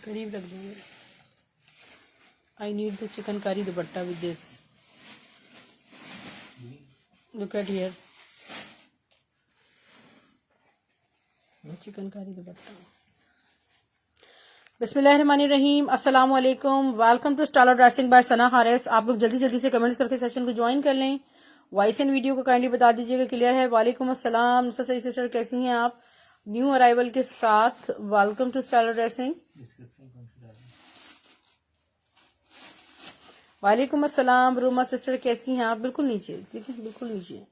करीब रख देंगे। I need the chikankari dupatta with this, look at here, chikankari dupatta. बिस्मिल्लाहिर्रहमानिर्रहीम, अस्सलाम वालेकुम, welcome to style dressing by Sana Haris. आप लोग जल्दी जल्दी से कमेंट्स करके सेशन को ज्वाइन कर लें। वॉइस एंड वीडियो को काइंडली बता दीजिएगा क्लियर है। वालेकुम अस्सलाम सही सिस्टर, कैसी हैं आप? न्यू अराइवल के साथ वेलकम टू स्टाइल ड्रेसिंग। वालेकुम अस्सलाम रूमा सिस्टर, कैसी हैं आप? बिल्कुल नीचे देखिए, बिल्कुल नीचे।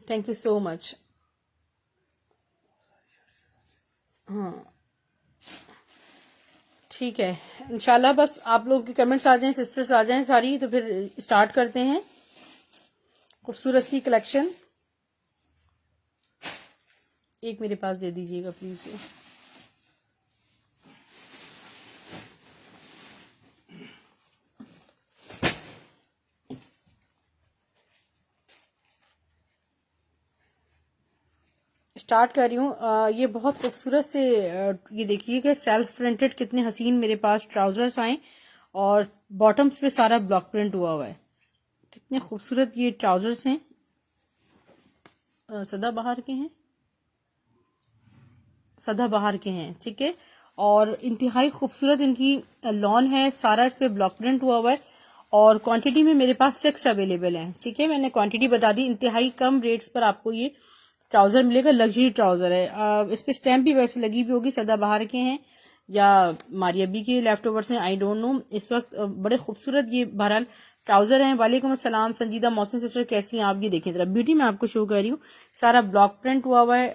Thank you so much. हाँ ठीक है, इंशाल्लाह बस आप लोग के कमेंट्स आ जाएं, सिस्टर्स आ जाएं सारी, तो फिर स्टार्ट करते हैं खूबसूरत सी कलेक्शन। एक मेरे पास दे दीजिएगा प्लीज। स्टार्ट कर रही हूँ। ये बहुत खूबसूरत से ये देखिएगा सेल्फ प्रिंटेड कितने हसीन मेरे पास ट्राउजर्स आए, और बॉटम्स पे सारा ब्लॉक प्रिंट हुआ हुआ है। कितने खूबसूरत ये ट्राउजर्स हैं, सदाबहार के हैं, सदाबहार के हैं, ठीक है। और इंतहाई खूबसूरत इनकी लॉन है, सारा इस पे ब्लॉक प्रिंट हुआ हुआ है, और क्वांटिटी में मेरे पास 6 अवेलेबल हैं, ठीक है। मैंने क्वांटिटी बता दी। इंतहाई कम रेट्स पर आपको ये ट्राउजर मिलेगा, लग्जरी ट्राउजर है। इस पे स्टैम्प भी वैसे लगी हुई होगी, सदाबहार के हैं या मारियाबी के लेफ्ट ओवर्स हैं, आई डोंट नो। इस वक्त बड़े खूबसूरत ये बहरहाल ट्राउजर हैं। वालेकुम अस्सलाम संजीदा मोहसिन सिस्टर, कैसी हैं आप? ये देखें जरा, ब्यूटी मैं आपको शो कर रही हूँ, सारा ब्लॉक प्रिंट हुआ हुआ है,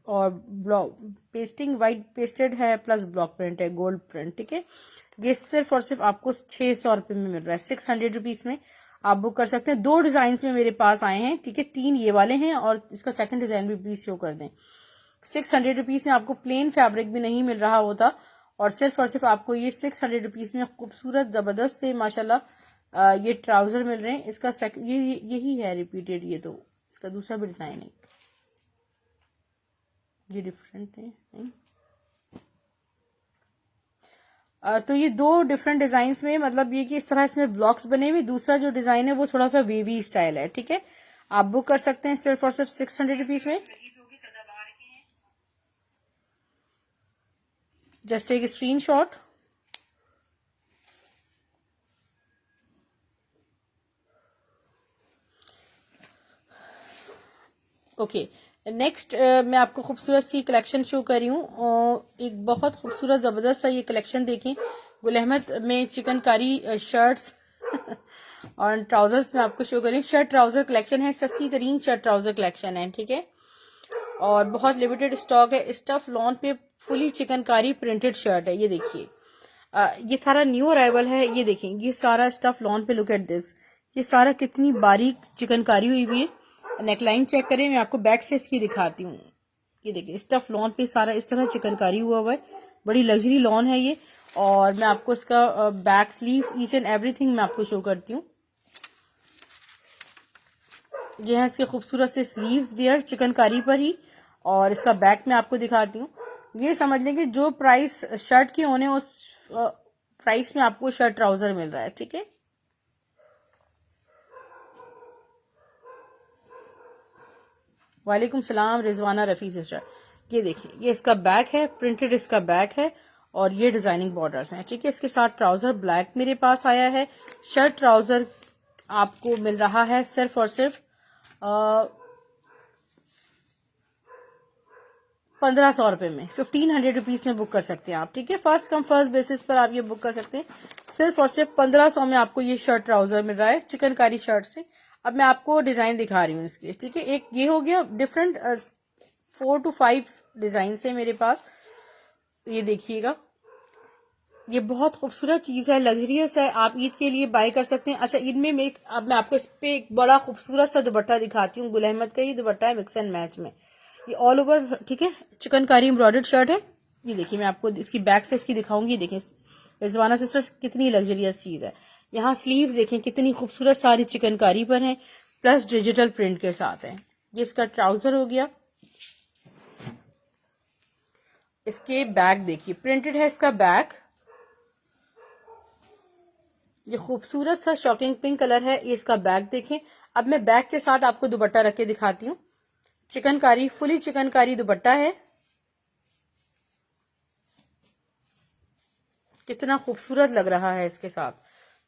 और ब्लॉक पेस्टिंग वाइट पेस्टेड है, प्लस ब्लॉक प्रिंट है, गोल्ड प्रिंट, ठीक है। ये सिर्फ और सिर्फ आपको 600 रुपये में मिल रहा है, 600 रुपीज में आप बुक कर सकते हैं। 2 डिजाइन में मेरे पास आए हैं, ठीक है, 3 ये वाले हैं, और इसका सेकंड डिजाइन भी प्लीज शो कर दें। 600 रुपीज में आपको प्लेन फैब्रिक भी नहीं मिल रहा होता, और सिर्फ आपको ये 600 रुपीज में खूबसूरत जबरदस्त से माशाल्लाह ये ट्राउजर मिल रहे हैं। इसका यही है रिपीटेड, ये तो इसका दूसरा भी डिजाइन है, ये डिफरेंट है नहीं? तो ये 2 डिफरेंट डिजाइन में, मतलब ये कि इस तरह इसमें ब्लॉक्स बने हुए। दूसरा जो डिजाइन है वो थोड़ा सा वेवी स्टाइल है, ठीक है। आप बुक कर सकते हैं सिर्फ और सिर्फ 600 रुपीज में। Just take screenshot. Okay, next मैं आपको खूबसूरत सी कलेक्शन शो कर रही हूँ। एक बहुत खूबसूरत जबरदस्त सा ये कलेक्शन देखें, गुल अहमद में चिकनकारी शर्ट्स और ट्राउजर्स में आपको शो कर रही हूँ। शर्ट ट्राउजर कलेक्शन है, सस्ती तरीन शर्ट ट्राउजर कलेक्शन है, ठीक है, और बहुत लिमिटेड स्टॉक है। स्टफ लॉन पे फुली चिकनकारी प्रिंटेड शर्ट है, ये देखिए। ये सारा न्यू अराइवल है, ये देखें, ये सारा स्टफ लॉन पे, लुक एट दिस, ये सारा कितनी बारीक चिकनकारी हुई हुई है। नेकलाइन चेक करें, मैं आपको बैक से इसकी दिखाती हूँ। ये देखिए स्टफ लॉन पे सारा इस तरह चिकनकारी हुआ हुआ है, बड़ी लग्जरी लॉन है ये। और मैं आपको इसका back sleeves each and everything मैं आपको शो करती हूँ। ये है इसके खूबसूरत से स्लीव्स डियर, चिकनकारी पर ही, और इसका बैक मैं आपको दिखाती हूँ। ये समझ लें कि जो प्राइस शर्ट के होने उस प्राइस में आपको शर्ट ट्राउजर मिल रहा है, ठीक है। वालेकुम सलाम रिजवाना रफी सिस्टर, ये देखिए, ये इसका बैक है, प्रिंटेड इसका बैक है, और ये डिजाइनिंग बॉर्डर्स हैं, ठीक है। इसके साथ ट्राउजर ब्लैक मेरे पास आया है। शर्ट ट्राउजर आपको मिल रहा है सिर्फ और सिर्फ 1500 रुपये में, 1500 रुपीज में बुक कर सकते हैं आप, ठीक है। फर्स्ट कम फर्स्ट बेसिस पर आप ये बुक कर सकते हैं। सिर्फ और सिर्फ 1500 में आपको ये शर्ट ट्राउजर मिल रहा है चिकनकारी शर्ट से। अब मैं आपको डिजाइन दिखा रही हूँ इसके, ठीक है। एक ये हो गया, डिफरेंट 4 to 5 डिजाइन है मेरे पास, ये देखिएगा। ये बहुत खूबसूरत चीज है, लग्जरियस है, आप ईद के लिए बाय कर सकते हैं। अच्छा, ईद में अब मैं आपको इस पे एक बड़ा खूबसूरत सा दुपट्टा दिखाती हूँ। गुल अहमद का ये दुपट्टा है, मिक्स एंड मैच में, ये ऑल ओवर, ठीक है, चिकनकारी एम्ब्रॉयडर्ड शर्ट है। ये देखिए, मैं आपको इसकी बैक से इसकी दिखाऊंगी। देखें रिजवाना सिस्टर्स, कितनी लग्जरियस चीज है। यहाँ स्लीव्स देखें कितनी खूबसूरत, सारी चिकनकारी पर है, प्लस डिजिटल प्रिंट के साथ है। ये इसका ट्राउजर हो गया, इसके बैक देखिए, प्रिंटेड है इसका बैक। ये खूबसूरत सा शॉकिंग पिंक कलर है, ये इसका बैक देखें। अब मैं बैक के साथ आपको दुपट्टा रख के दिखाती हूँ। चिकनकारी, फुली चिकनकारी दुपट्टा है, कितना खूबसूरत लग रहा है इसके साथ।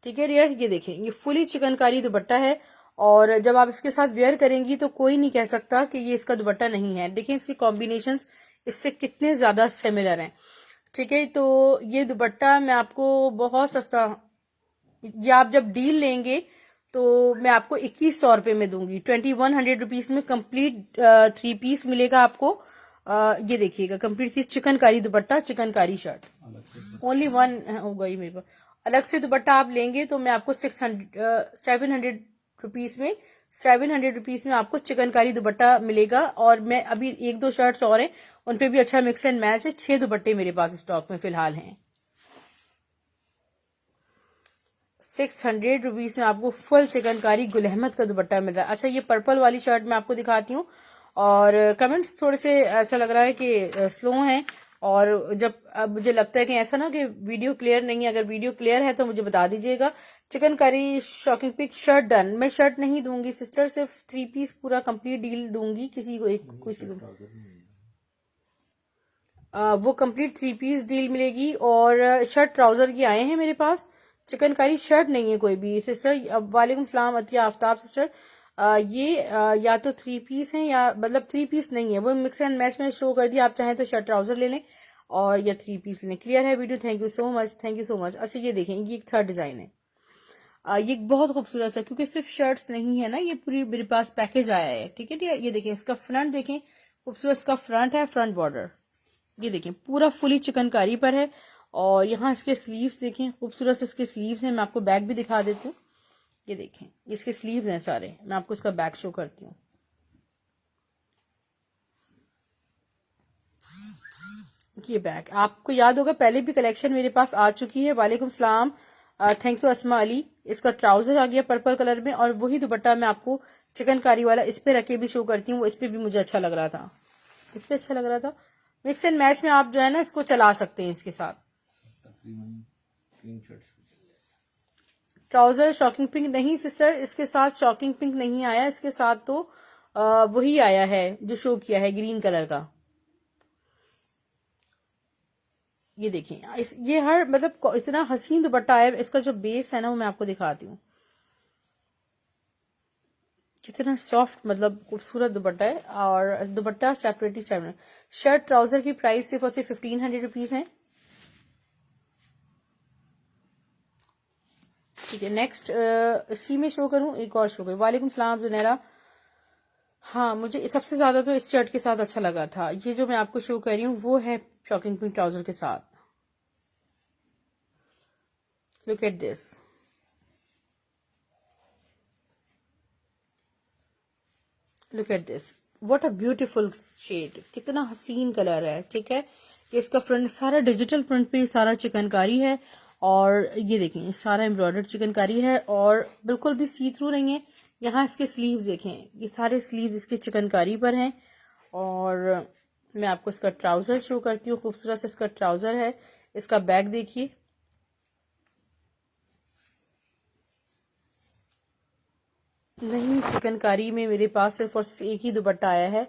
ठीक है डियर, ये देखें, ये फुली चिकनकारी दुपट्टा है और जब आप इसके साथ वेयर करेंगी तो कोई नहीं कह सकता कि ये इसका दुपट्टा नहीं है। देखें इसके कॉम्बिनेशंस इससे कितने ज्यादा सिमिलर हैं। ठीक है, तो ये दुपट्टा मैं आपको बहुत सस्ता, या आप जब डील लेंगे तो मैं आपको 2100 रुपए में दूंगी। 2100 रुपीज में कंप्लीट 3 पीस मिलेगा आपको। ये देखिएगा, कंप्लीट चिकनकारी दुपट्टा, चिकनकारी शर्ट, ओनली वन होगा ही मेरे पास। अलग से दुपट्टा आप लेंगे तो मैं आपको 700 रुपीज में 700 रुपीज में आपको चिकनकारी दुपट्टा मिलेगा। और मैं अभी 1-2 शर्ट्स और हैं, उन पे भी अच्छा मिक्स एंड मैच है। 6 दुपट्टे मेरे पास स्टॉक में फिलहाल हैं। 600 रुपीज में आपको फुल चिकनकारी गुल अहमद का दुपट्टा मिल रहा है। अच्छा, ये पर्पल वाली शर्ट मैं आपको दिखाती हूँ। और कमेंट्स थोड़े से ऐसा लग रहा है कि स्लो हैं, और जब अब मुझे लगता है कि ऐसा ना कि वीडियो क्लियर नहीं है। अगर वीडियो क्लियर है तो मुझे बता दीजिएगा। Chikankari shocking pink shirt done. मैं शर्ट नहीं दूंगी सिस्टर, सिर्फ 3 पीस पूरा कंप्लीट डील दूंगी किसी को, एक किसी को वो कंप्लीट 3 पीस डील मिलेगी। और शर्ट ट्राउजर की आए हैं मेरे पास, चिकनकारी शर्ट नहीं है कोई भी सिस्टर। वालेकुम सलाम अतिया आफ्ताब सिस्टर। ये या तो 3 पीस हैं या मतलब 3 पीस नहीं है, वो मिक्स एंड मैच में शो कर दिया। आप चाहें तो शर्ट ट्राउजर ले लें और या 3 पीस लें। क्लियर है video? Thank you so much, thank you so much. अच्छा, ये देखें, ये एक थर्ड डिजाइन है। ये बहुत खूबसूरत है क्योंकि सिर्फ शर्ट्स नहीं है ना, ये पूरी मेरे पास पैकेज आया है। ठीक है, ये देखें, इसका फ्रंट देखें, खूबसूरत इसका फ्रंट है, फ्रंट बॉर्डर। ये देखें, पूरा फुली चिकनकारी पर है। और यहाँ इसके स्लीव्स देखें, खूबसूरत से इसके स्लीव्स हैं। मैं आपको बैक भी दिखा देती हूँ। ये देखें, इसके स्लीव्स हैं सारे। मैं आपको इसका बैक शो करती हूँ। ये बैक आपको याद होगा, पहले भी कलेक्शन मेरे पास आ चुकी है। वालेकुम सलाम, थैंक यू अस्मा अली। इसका ट्राउजर आ गया पर्पल कलर में, और वही दुपट्टा मैं आपको चिकनकारी वाला इस पे रख के भी शो करती हूँ। इस पे भी मुझे अच्छा लग रहा था, इस पे अच्छा लग रहा था। मिक्स एंड मैच में आप जो है ना इसको चला सकते हैं इसके साथ। ट्राउजर शॉकिंग पिंक नहीं सिस्टर, इसके साथ शॉकिंग पिंक नहीं आया। इसके साथ तो वही आया है जो शो किया है, ग्रीन कलर का। ये देखिए, ये हर मतलब इतना हसीन दुपट्टा है। इसका जो बेस है ना वो मैं आपको दिखाती हूँ, कितना सॉफ्ट मतलब खूबसूरत दुपट्टा है। और दुपट्टा सेपरेटली 7। शर्ट ट्राउजर की प्राइस सिर्फ और सिर्फ 1500 रुपीज है। ठीक है, नेक्स्ट इसी में शो करूं, एक और शो करूं। वालेकुम सलाम जुनैरा। हाँ, मुझे सबसे ज्यादा तो इस शर्ट के साथ अच्छा लगा था। ये जो मैं आपको शो कर रही हूँ वो है शॉकिंग पिंक ट्राउजर के साथ। Look at this, look at this, what a beautiful shade, कितना हसीन कलर है। ठीक है, कि इसका फ्रंट सारा डिजिटल प्रिंट पे सारा चिकनकारी है। और ये देखें, सारा एम्ब्रॉयडर्ड चिकनकारी है और बिल्कुल भी सी थ्रू नहीं है। यहाँ इसके स्लीव्स देखें, ये सारे स्लीव्स इसके चिकनकारी पर हैं। और मैं आपको इसका ट्राउजर शो करती हूँ, खूबसूरत से इसका ट्राउजर है। इसका बैक देखिए, नहीं चिकनकारी में मेरे पास सिर्फ और सिर्फ एक ही दुपट्टा आया है।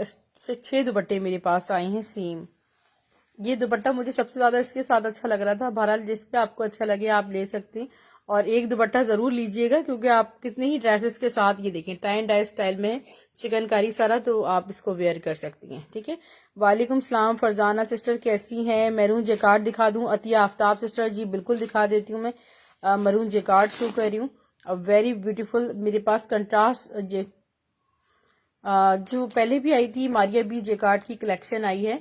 इससे 6 दुपट्टे मेरे पास आए हैं सेम। ये दुपट्टा मुझे सबसे ज्यादा इसके साथ अच्छा लग रहा था। बहरहाल जिस पे आपको अच्छा लगे आप ले सकते हैं, और एक दुपट्टा जरूर लीजिएगा क्योंकि आप कितने ही ड्रेसेस के साथ, ये देखें टाई एंड डाई स्टाइल में चिकनकारी सारा, तो आप इसको वेयर कर सकती हैं। ठीक है, वालेकुम सलाम फरजाना सिस्टर, कैसी हैं? मैरून जेकार्ड दिखा दूं? अतिया आफ्ताब सिस्टर, जी बिल्कुल दिखा देती हूँ मैं। मैरून जेकार्ड शो कर रही हूँ, वेरी ब्यूटीफुल। मेरे पास कंट्रास्ट जो पहले भी आई थी मारिया बी जेकार्ड की कलेक्शन आई है,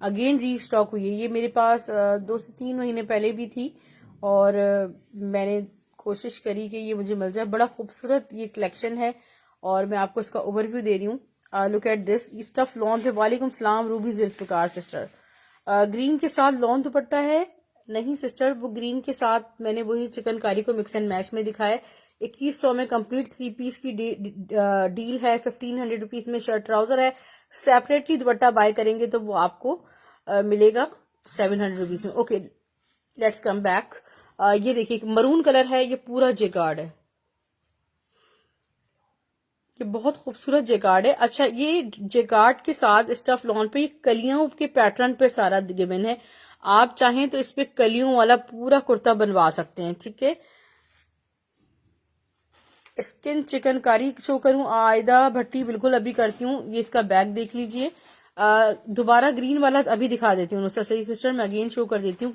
अगेन रीस्टॉक हुई है। ये मेरे पास 2 से 3 महीने पहले भी थी और मैंने कोशिश करी कि ये मुझे मिल जाए। बड़ा खूबसूरत ये कलेक्शन है और मैं आपको इसका ओवरव्यू दे रही हूँ। Look at this, stuff lawn पे। वालेकुम सलाम रूबी जुल्फिकार सिस्टर, ग्रीन के साथ लॉन दुपट्टा है। नहीं सिस्टर, वो ग्रीन के साथ मैंने वही चिकनकारी को मिक्स एंड मैच में दिखाया है। 2100 में कंप्लीट 3 पीस की डील है। 1500 रुपीज में शर्ट ट्राउजर है। सेपरेटली दुपट्टा बाय करेंगे तो वो आपको मिलेगा 700 रुपीज में। Okay, let's come back. ये देखिए मरून कलर है, ये पूरा जेकार्ड है, ये बहुत खूबसूरत जेकार्ड है। अच्छा, ये जेकार्ड के साथ स्टफ लॉन पे कलियों के पैटर्न पे सारा गिवन है। आप चाहें तो इस पे कलियों वाला पूरा कुर्ता बनवा सकते हैं। ठीक है, स्किन चिकनकारी शो करूं, आयदा भट्टी बिल्कुल अभी करती हूँ। ये इसका बैग देख लीजिए। दोबारा ग्रीन वाला अभी दिखा देती हूँ सही सिस्टर, मैं अगेन शो कर देती हूँ,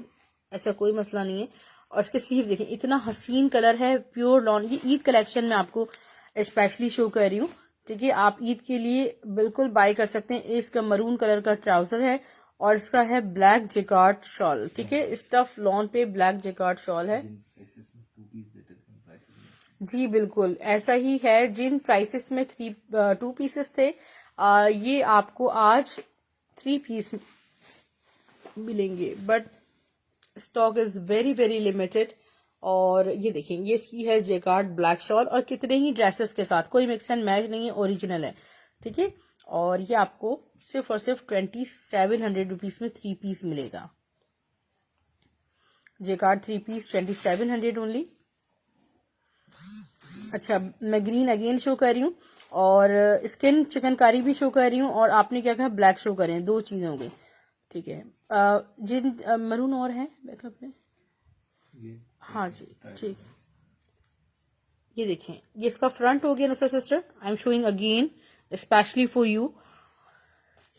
ऐसा कोई मसला नहीं है। और इसके स्लीव देखें, इतना हसीन कलर है, प्योर लॉन। ये ईद कलेक्शन में आपको स्पेशली शो कर रही हूँ। ठीक है, आप ईद के लिए बिल्कुल बाय कर सकते हैं। इसका मरून कलर का ट्राउजर है और इसका है ब्लैक जेकार्ड शॉल। ठीक है, स्टफ लॉन पे ब्लैक जेकार्ड शॉल है। जी बिल्कुल ऐसा ही है। जिन प्राइसेस में 2 पीसेस थे, ये आपको आज 3 पीस मिलेंगे, but stock is very very limited. और ये देखेंगे, ये इसकी है जेकार्ड ब्लैक शॉल और कितने ही ड्रेसेस के साथ, कोई मिक्स एंड मैच नहीं है, ओरिजिनल है। ठीक है, और ये आपको सिर्फ और सिर्फ 2700 रुपीज में 3 पीस मिलेगा। Jacquard 3 piece 2700 only. अच्छा, मैं ग्रीन अगेन शो कर रही हूँ और स्किन चिकनकारी भी शो कर रही हूँ, और आपने क्या कहा ब्लैक शो करें, 2 चीजें हो गई। ठीक है, जिन मरून और है बैकअप में, हाँ जी ठीक है। ये देखें, ये इसका फ्रंट हो गया Nusrat sister, I am showing again specially for you.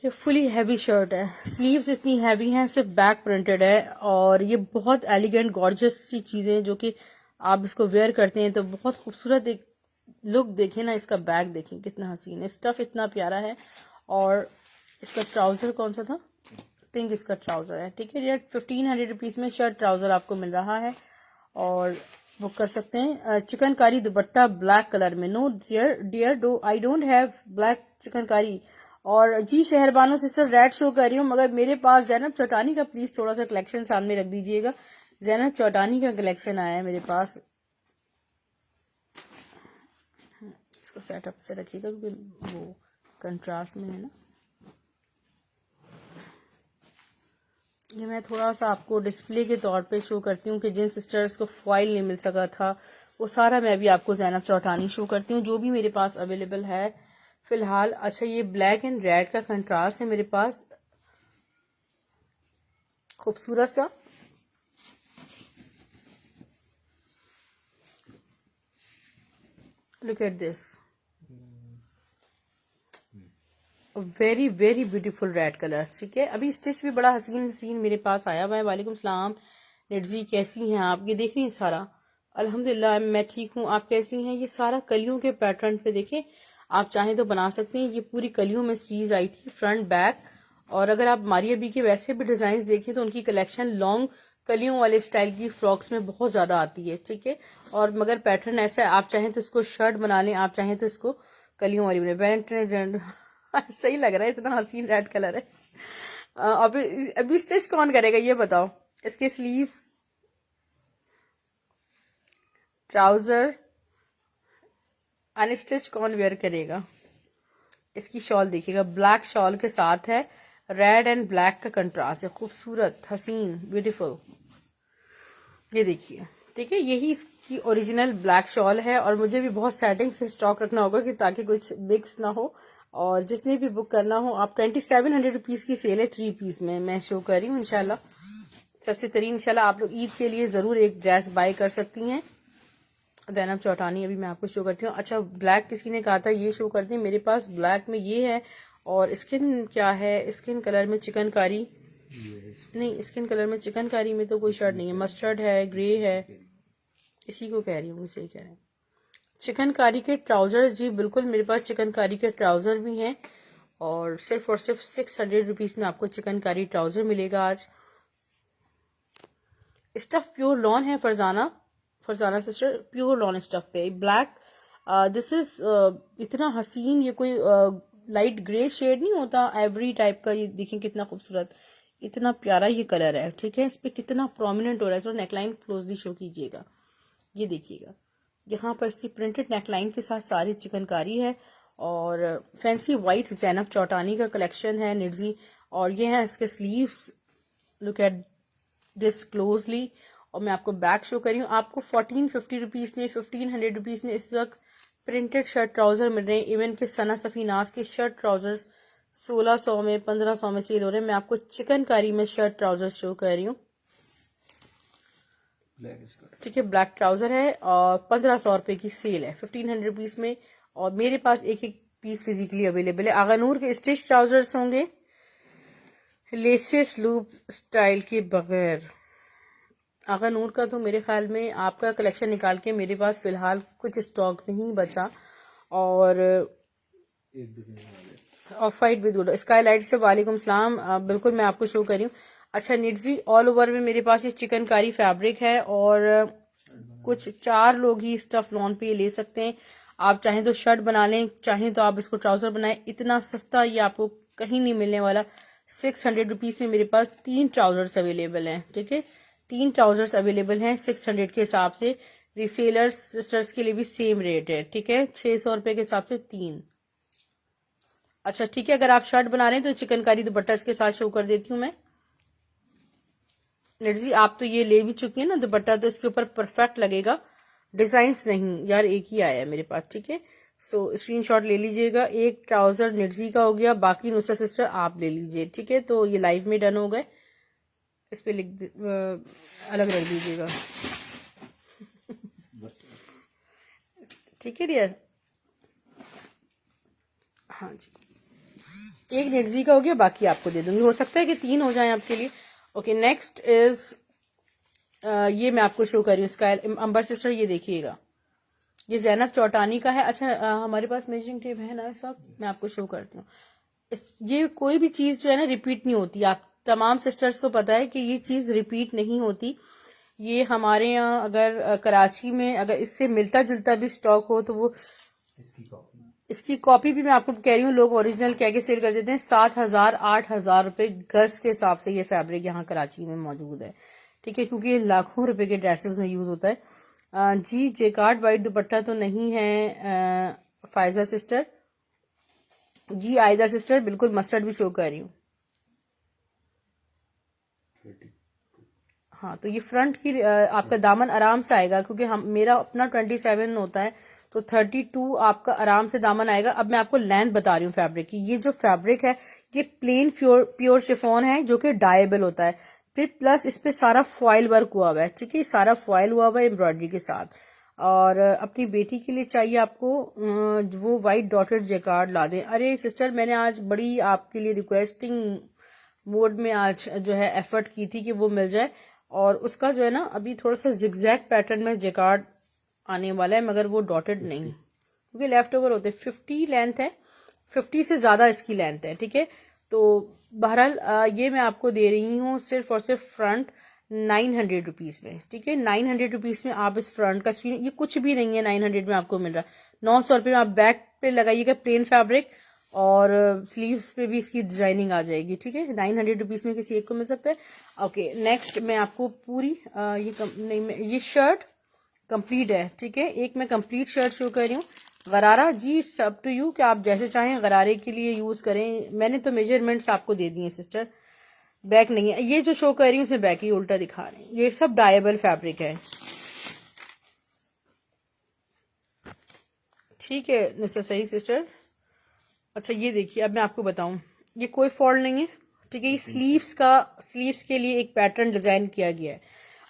ये फुली हैवी शर्ट है, स्लीव्स इतनी हैवी हैं, सिर्फ बैक प्रिंटेड है, और ये बहुत एलिगेंट गॉर्जियस सी चीजें जो कि आप इसको वेयर करते हैं तो बहुत खूबसूरत एक लुक। देखें ना, इसका बैक देखें कितना हसीन है, स्टफ इतना प्यारा है। और इसका ट्राउजर कौन सा था, पिंक इसका ट्राउजर है। ठीक है, ये 1500 रुपीज में शर्ट ट्राउजर आपको मिल रहा है और बुक कर सकते हैं। चिकनकारी दुपट्टा ब्लैक कलर में। No dear do I don't have black chikankari. और ji Shehrbano sister red show कर रही हूँ, मगर मेरे पास जैनब चौटानी का प्लीज थोड़ा सा कलेक्शन सामने रख दीजिएगा। जैनब चौटानी का कलेक्शन आया है मेरे पास, इसको सेटअप से रखिएगा क्योंकि वो कंट्रास्ट में है ना। ये मैं थोड़ा सा आपको डिस्प्ले के तौर पे शो करती हूँ कि जिन सिस्टर्स को फॉइल नहीं मिल सका था वो सारा मैं भी आपको जैनब चौटानी शो करती हूँ, जो भी मेरे पास अवेलेबल है फिलहाल। अच्छा, ये ब्लैक एंड रेड का कंट्रास्ट है मेरे पास, खूबसूरत सा। Look at this, very very beautiful red colour. ठीक है, अभी स्टिच भी बड़ा हसीन हसीन मेरे पास आया हुआ है। वालेकुम सलाम निर्जी, कैसी हैं आप? ये देख रही हैं सारा, अल्हम्दुलिल्लाह मैं ठीक हूँ, आप कैसी हैं? ये सारा कलियों के पैटर्न पे देखें, आप चाहें तो बना सकते हैं। ये पूरी कलियों में सीरीज आई थी, फ्रंट बैक। और अगर आप मारिया बी के वैसे भी डिजाइन देखें तो उनकी कलेक्शन लॉन्ग कलियों वाले स्टाइल की फ्रॉक्स में बहुत ज्यादा आती है। ठीक है, और मगर पैटर्न ऐसा है, आप चाहें तो इसको शर्ट बना लें, आप चाहें तो इसको कलियों वाली बने। सही लग रहा है, इतना हसीन रेड कलर है। अभी स्टिच कौन करेगा ये बताओ? इसके स्लीव्स, ट्राउजर अनस्टिच कौन वेयर करेगा? इसकी शॉल देखिएगा, ब्लैक शॉल के साथ है, रेड एंड ब्लैक का कंट्रास्ट है, खूबसूरत हसीन ब्यूटीफुल। ये देखिए, ठीक है, यही इसकी ओरिजिनल ब्लैक शॉल है। और मुझे भी बहुत सेटिंग से स्टॉक रखना होगा कि ताकि कुछ मिक्स ना हो। और जिसने भी बुक करना हो, आप 2700 रुपीज की सेल है 3 पीस में, मैं शो कर रही हूँ। इंशाल्लाह सस्ती तरीन, इंशाल्लाह आप लोग ईद के लिए जरूर एक ड्रेस बाय कर सकती हैं। जैनब चौटानी अभी मैं आपको शो करती हूँ। अच्छा, ब्लैक किसी ने कहा था ये शो करती है, मेरे पास ब्लैक में ये है। और स्किन क्या है, स्किन कलर में चिकनकारी नहीं, स्किन कलर में चिकनकारी में तो कोई शर्ट नहीं है, मस्टर्ड है, ग्रे है, इसी को कह रही हूँ, इसे कह रहे हैं। चिकनकारी के ट्राउजर, जी बिल्कुल मेरे पास चिकनकारी के ट्राउजर भी हैं और सिर्फ 600 रुपीज में आपको चिकनकारी ट्राउजर मिलेगा आज। स्टफ प्योर लॉन है, Farzana sister, pure lawn stuff पे ब्लैक। दिस इज इतना हसीन, ये कोई लाइट ग्रे शेड नहीं होता, एवरी टाइप का। ये देखें कितना खूबसूरत, इतना प्यारा ये कलर है, ठीक है। इस पे कितना प्रोमिनेंट हो रहा है। तो नेकलाइन क्लोजली शो कीजिएगा, ये देखिएगा, यहाँ पर इसकी प्रिंटेड नेकलाइन के साथ सारी चिकनकारी है और फैंसी वाइट जैनब चौटानी का कलेक्शन है निड्जी। और ये है इसके sleeves, look at this closely. और मैं आपको बैक शो कर रही हूँ। आपको 1450 रुपीज में, 1500 रुपीज में इस वक्त प्रिंटेड शर्ट ट्राउजर मिल रहे हैं। इवन के सना सफीनाज के शर्ट ट्राउजर्स 1600 में, 1500 में सेल हो रहे हैं। मैं आपको चिकनकारी में शर्ट ट्राउजर शो कर रही हूँ, ठीक है। ब्लैक ट्राउजर है और 1500 रुपए की सेल है 1500 रुपीज में। और मेरे पास एक एक पीस फिजिकली अवेलेबल है। आगानूर के स्टिच ट्राउजर्स होंगे लेसेस लूप स्टाइल के बगैर। आगानूर का तो मेरे ख्याल में आपका कलेक्शन निकाल के मेरे पास फिलहाल कुछ स्टॉक नहीं बचा। और of white with sky light से वालेकुम सलाम, बिल्कुल मैं आपको शो कर रही हूँ। अच्छा निड्जी ऑल ओवर में मेरे पास ये चिकनकारी फैब्रिक है और कुछ 4 लोग ही स्टफ लॉन पे ले सकते हैं। आप चाहें तो शर्ट बना लें, चाहें तो आप इसको ट्राउजर बनाएं। इतना सस्ता ये आपको कहीं नहीं मिलने वाला। 600 रुपीज में मेरे पास 3 ट्राउजर्स अवेलेबल हैं, ठीक है। 3 ट्राउजर्स अवेलेबल हैं 600 के हिसाब से। रिसेलर्स सिस्टर्स के लिए भी सेम रेट है, ठीक है। 600 रुपए के हिसाब से 3। अच्छा ठीक है, अगर आप शर्ट बना रहे हैं तो चिकनकारी दुपट्टा इसके साथ शो कर देती हूँ मैं। निड्जी आप तो ये ले भी चुकी है ना दुपट्टा, तो इसके ऊपर परफेक्ट लगेगा। डिजाइन्स नहीं यार, एक ही आया है मेरे पास, ठीक है। सो स्क्रीनशॉट ले लीजिएगा। एक ट्राउजर निड्जी का हो गया, बाकी नुसरत सिस्टर आप ले लीजिए, ठीक है। तो ये लाइव में डन हो गए। इस पे अलग रख दीजिएगा, ठीक है डियर। हाँ जी, एक निड्जी का हो गया, बाकी आपको दे दूंगी। हो सकता है कि 3 हो जाएं आपके लिए। ओके नेक्स्ट इज ये मैं आपको शो कर रही हूँ स्काई अंबर सिस्टर, ये देखिएगा, ये जैनब चौटानी का है। अच्छा हमारे पास मेजरिंग टेप है ना सब, मैं आपको शो करती हूँ। ये कोई भी चीज जो है ना रिपीट नहीं होती। आप तमाम सिस्टर्स को पता है कि ये चीज रिपीट नहीं होती। ये हमारे यहाँ अगर कराची में अगर इससे मिलता जुलता भी स्टॉक हो तो वो इसकी कॉपी भी मैं आपको कह रही हूँ, लोग ओरिजिनल कह के सेल कर देते हैं। 7,000 8,000 रुपए गज के हिसाब से ये फैब्रिक यहाँ कराची में मौजूद है, ठीक है, क्योंकि ये लाखों रुपए के ड्रेसेस में यूज होता है। जी जेकार्ड वाइट दुपट्टा तो नहीं है फायजा सिस्टर। जी आयदा सिस्टर बिल्कुल मस्टर्ड भी शो कर रही हूँ। हाँ तो ये फ्रंट की आपका दामन आराम से आएगा, क्योंकि हम मेरा अपना 27 होता है, तो 32 आपका आराम से दामन आएगा। अब मैं आपको लेंथ बता रही हूँ फैब्रिक की। ये जो फैब्रिक है ये प्लेन प्योर शिफॉन है जो कि डायबल होता है। फिर प्लस इस पे सारा फॉइल वर्क हुआ हुआ है, ठीक है, सारा फॉइल हुआ हुआ है एम्ब्रॉयडरी के साथ। और अपनी बेटी के लिए चाहिए आपको वो वाइट डॉटेड जेकार्ड ला दें। अरे सिस्टर मैंने आज बड़ी आपके लिए रिक्वेस्टिंग मोड में आज जो है एफर्ट की थी कि वो मिल जाए। और उसका जो है ना अभी थोड़ा सा जिगजैग पैटर्न में जेकार्ड आने वाला है, मगर वो डॉटेड नहीं, क्योंकि लेफ्ट ओवर होते। 50 लेंथ है, 50 से ज्यादा इसकी लेंथ है, ठीक है। तो बहरहाल ये मैं आपको दे रही हूँ सिर्फ और सिर्फ फ्रंट 900 रुपीज में, ठीक है। 900 रुपीज में आप इस फ्रंट का स्क्रीन, ये कुछ भी नहीं है 900 में आपको मिल रहा है। 900 रुपये में आप बैक पे लगाइएगा प्लेन फैब्रिक और स्लीव्स पे भी इसकी डिजाइनिंग आ जाएगी, ठीक है। 900 रुपीज में किसी एक को मिल सकता है। ओके नेक्स्ट मैं आपको पूरी ये शर्ट कंप्लीट है, ठीक है। एक मैं कंप्लीट शर्ट शो कर रही हूँ। गरारा जी सब टू यू कि आप जैसे चाहें गरारे के लिए यूज करें। मैंने तो मेजरमेंट्स आपको दे दिए सिस्टर, बैक नहीं है। ये जो शो कर रही हूँ उसे बैक ही उल्टा दिखा रहे हैं। ये सब डायबल फैब्रिक है, ठीक है मिस्टर सही सिस्टर। अच्छा ये देखिए अब मैं आपको बताऊं, ये कोई फॉल्ट नहीं है, ठीक है। ये स्लीव्स के लिए एक पैटर्न डिजाइन किया गया है।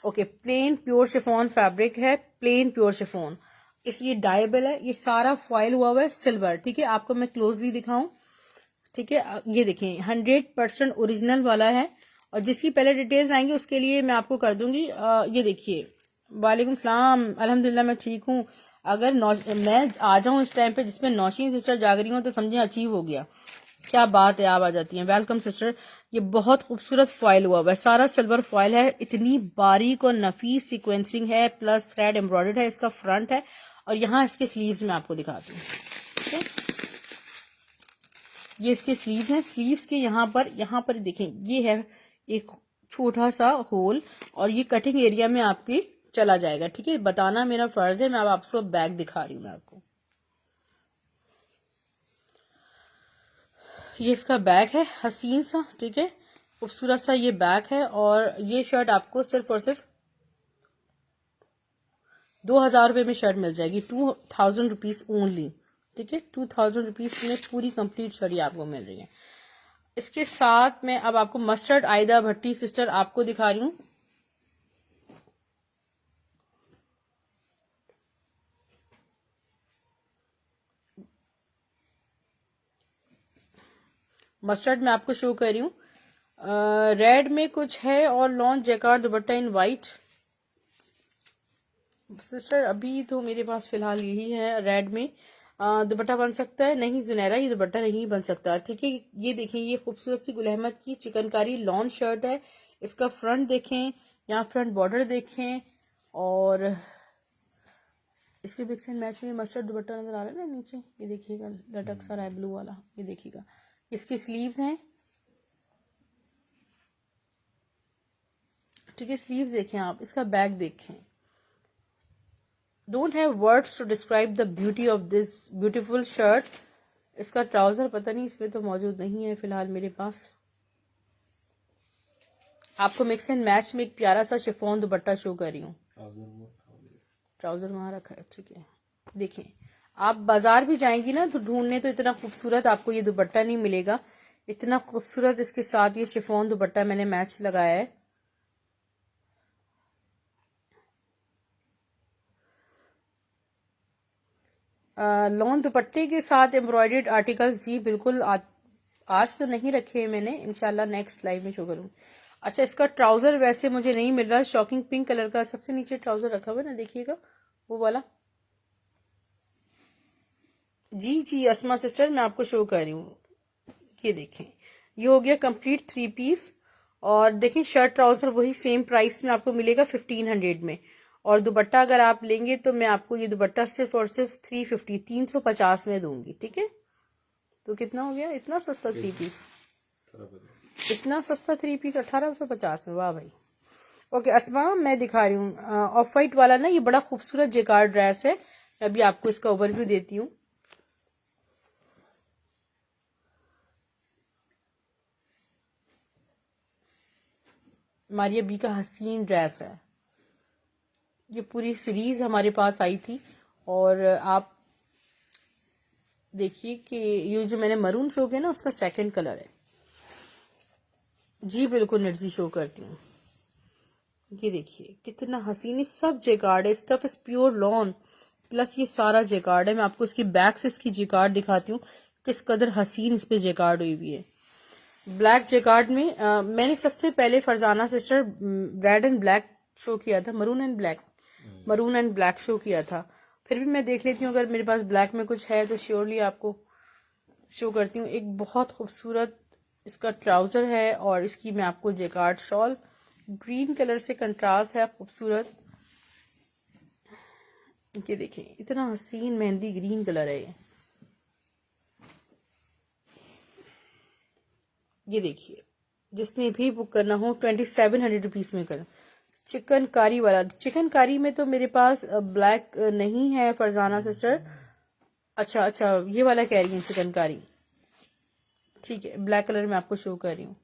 Okay plain pure chiffon fabric है, प्लेन प्योर शिफॉन, इसलिए डायबल है। ये सारा फॉइल हुआ हुआ है सिल्वर, ठीक है। आपको मैं क्लोजली दिखाऊं, ठीक है। ये देखिए 100% ओरिजिनल वाला है। और जिसकी पहले डिटेल्स आएंगी उसके लिए मैं आपको कर दूंगी। ये देखिए वालेकुम सलाम, अल्हम्दुलिल्लाह मैं ठीक हूँ। अगर मैं आ जाऊं इस टाइम पे जिसमें नौशीन सिस्टर जाग रही हो तो समझे अचीव हो गया। क्या बात है, आप आ जाती हैं। Welcome sister. ये बहुत खूबसूरत फॉइल हुआ है, सारा सिल्वर फॉइल है, इतनी बारीक और नफीस सीक्वेंसिंग है, प्लस थ्रेड एम्ब्रॉयडर्ड है। इसका फ्रंट है और यहाँ इसके स्लीव्स में आपको दिखाती हूँ, ठीक है। ये इसके स्लीव हैं, स्लीव्स के यहाँ पर देखें ये है, एक छोटा सा होल, और ये कटिंग एरिया में आपके चला जाएगा। ठीक है, बताना मेरा फर्ज है। मैं अब आपको बैक दिखा रही हूँ। मैं आपको ये इसका बैक है हसीन सा, ठीक है, खूबसूरत सा ये बैक है। और ये शर्ट आपको सिर्फ और सिर्फ 2000 रुपये में शर्ट मिल जाएगी, 2000 रुपीज ओनली। ठीक है, 2000 रुपीज में पूरी कंप्लीट शर्ट ये आपको मिल रही है। इसके साथ मैं अब आपको मस्टर्ड आयदा भट्टी सिस्टर आपको दिखा रही हूँ। मस्टर्ड में आपको शो कर रही हूँ। रेड में कुछ है और lawn jacquard dupatta in white. Sister अभी तो मेरे पास फिलहाल यही है। रेड में दुपट्टा बन सकता है? नहीं जुनैरा, ये दुपट्टा नहीं बन सकता। ठीक है, ये देखें, ये खूबसूरत सी गुल अहमद की चिकनकारी लॉन शर्ट है। इसका फ्रंट देखें, यहाँ फ्रंट बॉर्डर देखें, और इसके मिक्स एंड मैच में मस्टर्ड दुपट्टा नजर आ रहा है ना नीचे, ये देखिएगा लटक सा रहा है ब्लू वाला, ये देखिएगा। इसकी स्लीव्स हैं, ठीक है, स्लीव्स देखें आप। इसका बैक देखें। Don't have words to describe the beauty of this beautiful shirt. इसका ट्राउजर पता नहीं, इसमें तो मौजूद नहीं है फिलहाल मेरे पास। आपको मिक्स एंड मैच में एक प्यारा सा शिफॉन दुपट्टा शो कर रही हूँ। ट्राउजर वहां रखा है, ठीक है। देखिए, आप बाजार भी जाएंगी ना तो ढूंढने, तो इतना खूबसूरत आपको ये दुपट्टा नहीं मिलेगा। इतना खूबसूरत इसके साथ ये शिफॉन दुपट्टा मैंने मैच लगाया है। लॉन दुपट्टे के साथ एम्ब्रॉयडर्ड आर्टिकल, जी बिल्कुल। आज तो नहीं रखे मैंने, इंशाल्लाह नेक्स्ट लाइव में शो करूँ। अच्छा, इसका ट्राउजर वैसे मुझे नहीं मिल रहा। शॉकिंग पिंक कलर का सबसे नीचे ट्राउजर रखा हुआ है ना, देखिएगा वो वाला। जी जी अस्मा सिस्टर, मैं आपको शो कर रही हूँ। ये देखें, ये हो गया कंप्लीट 3 पीस। और देखें, शर्ट ट्राउजर वही सेम प्राइस में आपको मिलेगा 1500 में। और दुपट्टा अगर आप लेंगे तो मैं आपको ये दुपट्टा सिर्फ और सिर्फ 350 350 में दूंगी। ठीक है, तो कितना हो गया? इतना सस्ता 3 पीस, इतना सस्ता 3 पीस 1850 में। वाह भाई। ओके अस्मा, मैं दिखा रही हूँ ऑफ वाइट वाला ना, ये बड़ा खूबसूरत जेकार्ड ड्रेस है। मैं अभी आपको इसका ओवरव्यू देती हूँ। मारिया बी का हसीन ड्रेस है। ये पूरी सीरीज हमारे पास आई थी। और आप देखिए कि ये जो मैंने मरून शो किया ना, उसका सेकंड कलर है। जी बिल्कुल निर्जी शो करती हूँ। ये देखिए कितना हसीन, सब जेकार्ड है। Stuff is pure lawn, plus ये सारा जेकार्ड है। मैं आपको इसकी बैक से इसकी जेकार्ड दिखाती हूँ, किस कदर हसीन इस पे जेकार्ड हुई हुई है। ब्लैक जेकार्ड में मैंने सबसे पहले Farzana sister red and black show किया था, मरून एंड ब्लैक शो किया था। फिर भी मैं देख लेती हूँ, अगर मेरे पास ब्लैक में कुछ है तो श्योरली आपको शो करती हूँ। एक बहुत खूबसूरत इसका ट्राउजर है, और इसकी मैं आपको जेकार्ड शॉल ग्रीन कलर से कंट्रास्ट है, खूबसूरत। ये देखें, इतना हसीन मेहंदी ग्रीन कलर है ये देखिए, जिसने भी बुक करना हो 2700 रुपीज में कर। चिकनकारी वाला, चिकनकारी में तो मेरे पास ब्लैक नहीं है फरजाना सिस्टर। अच्छा अच्छा, ये वाला कह रही हूँ चिकनकारी, ठीक है। ब्लैक कलर में आपको शो कर रही हूँ।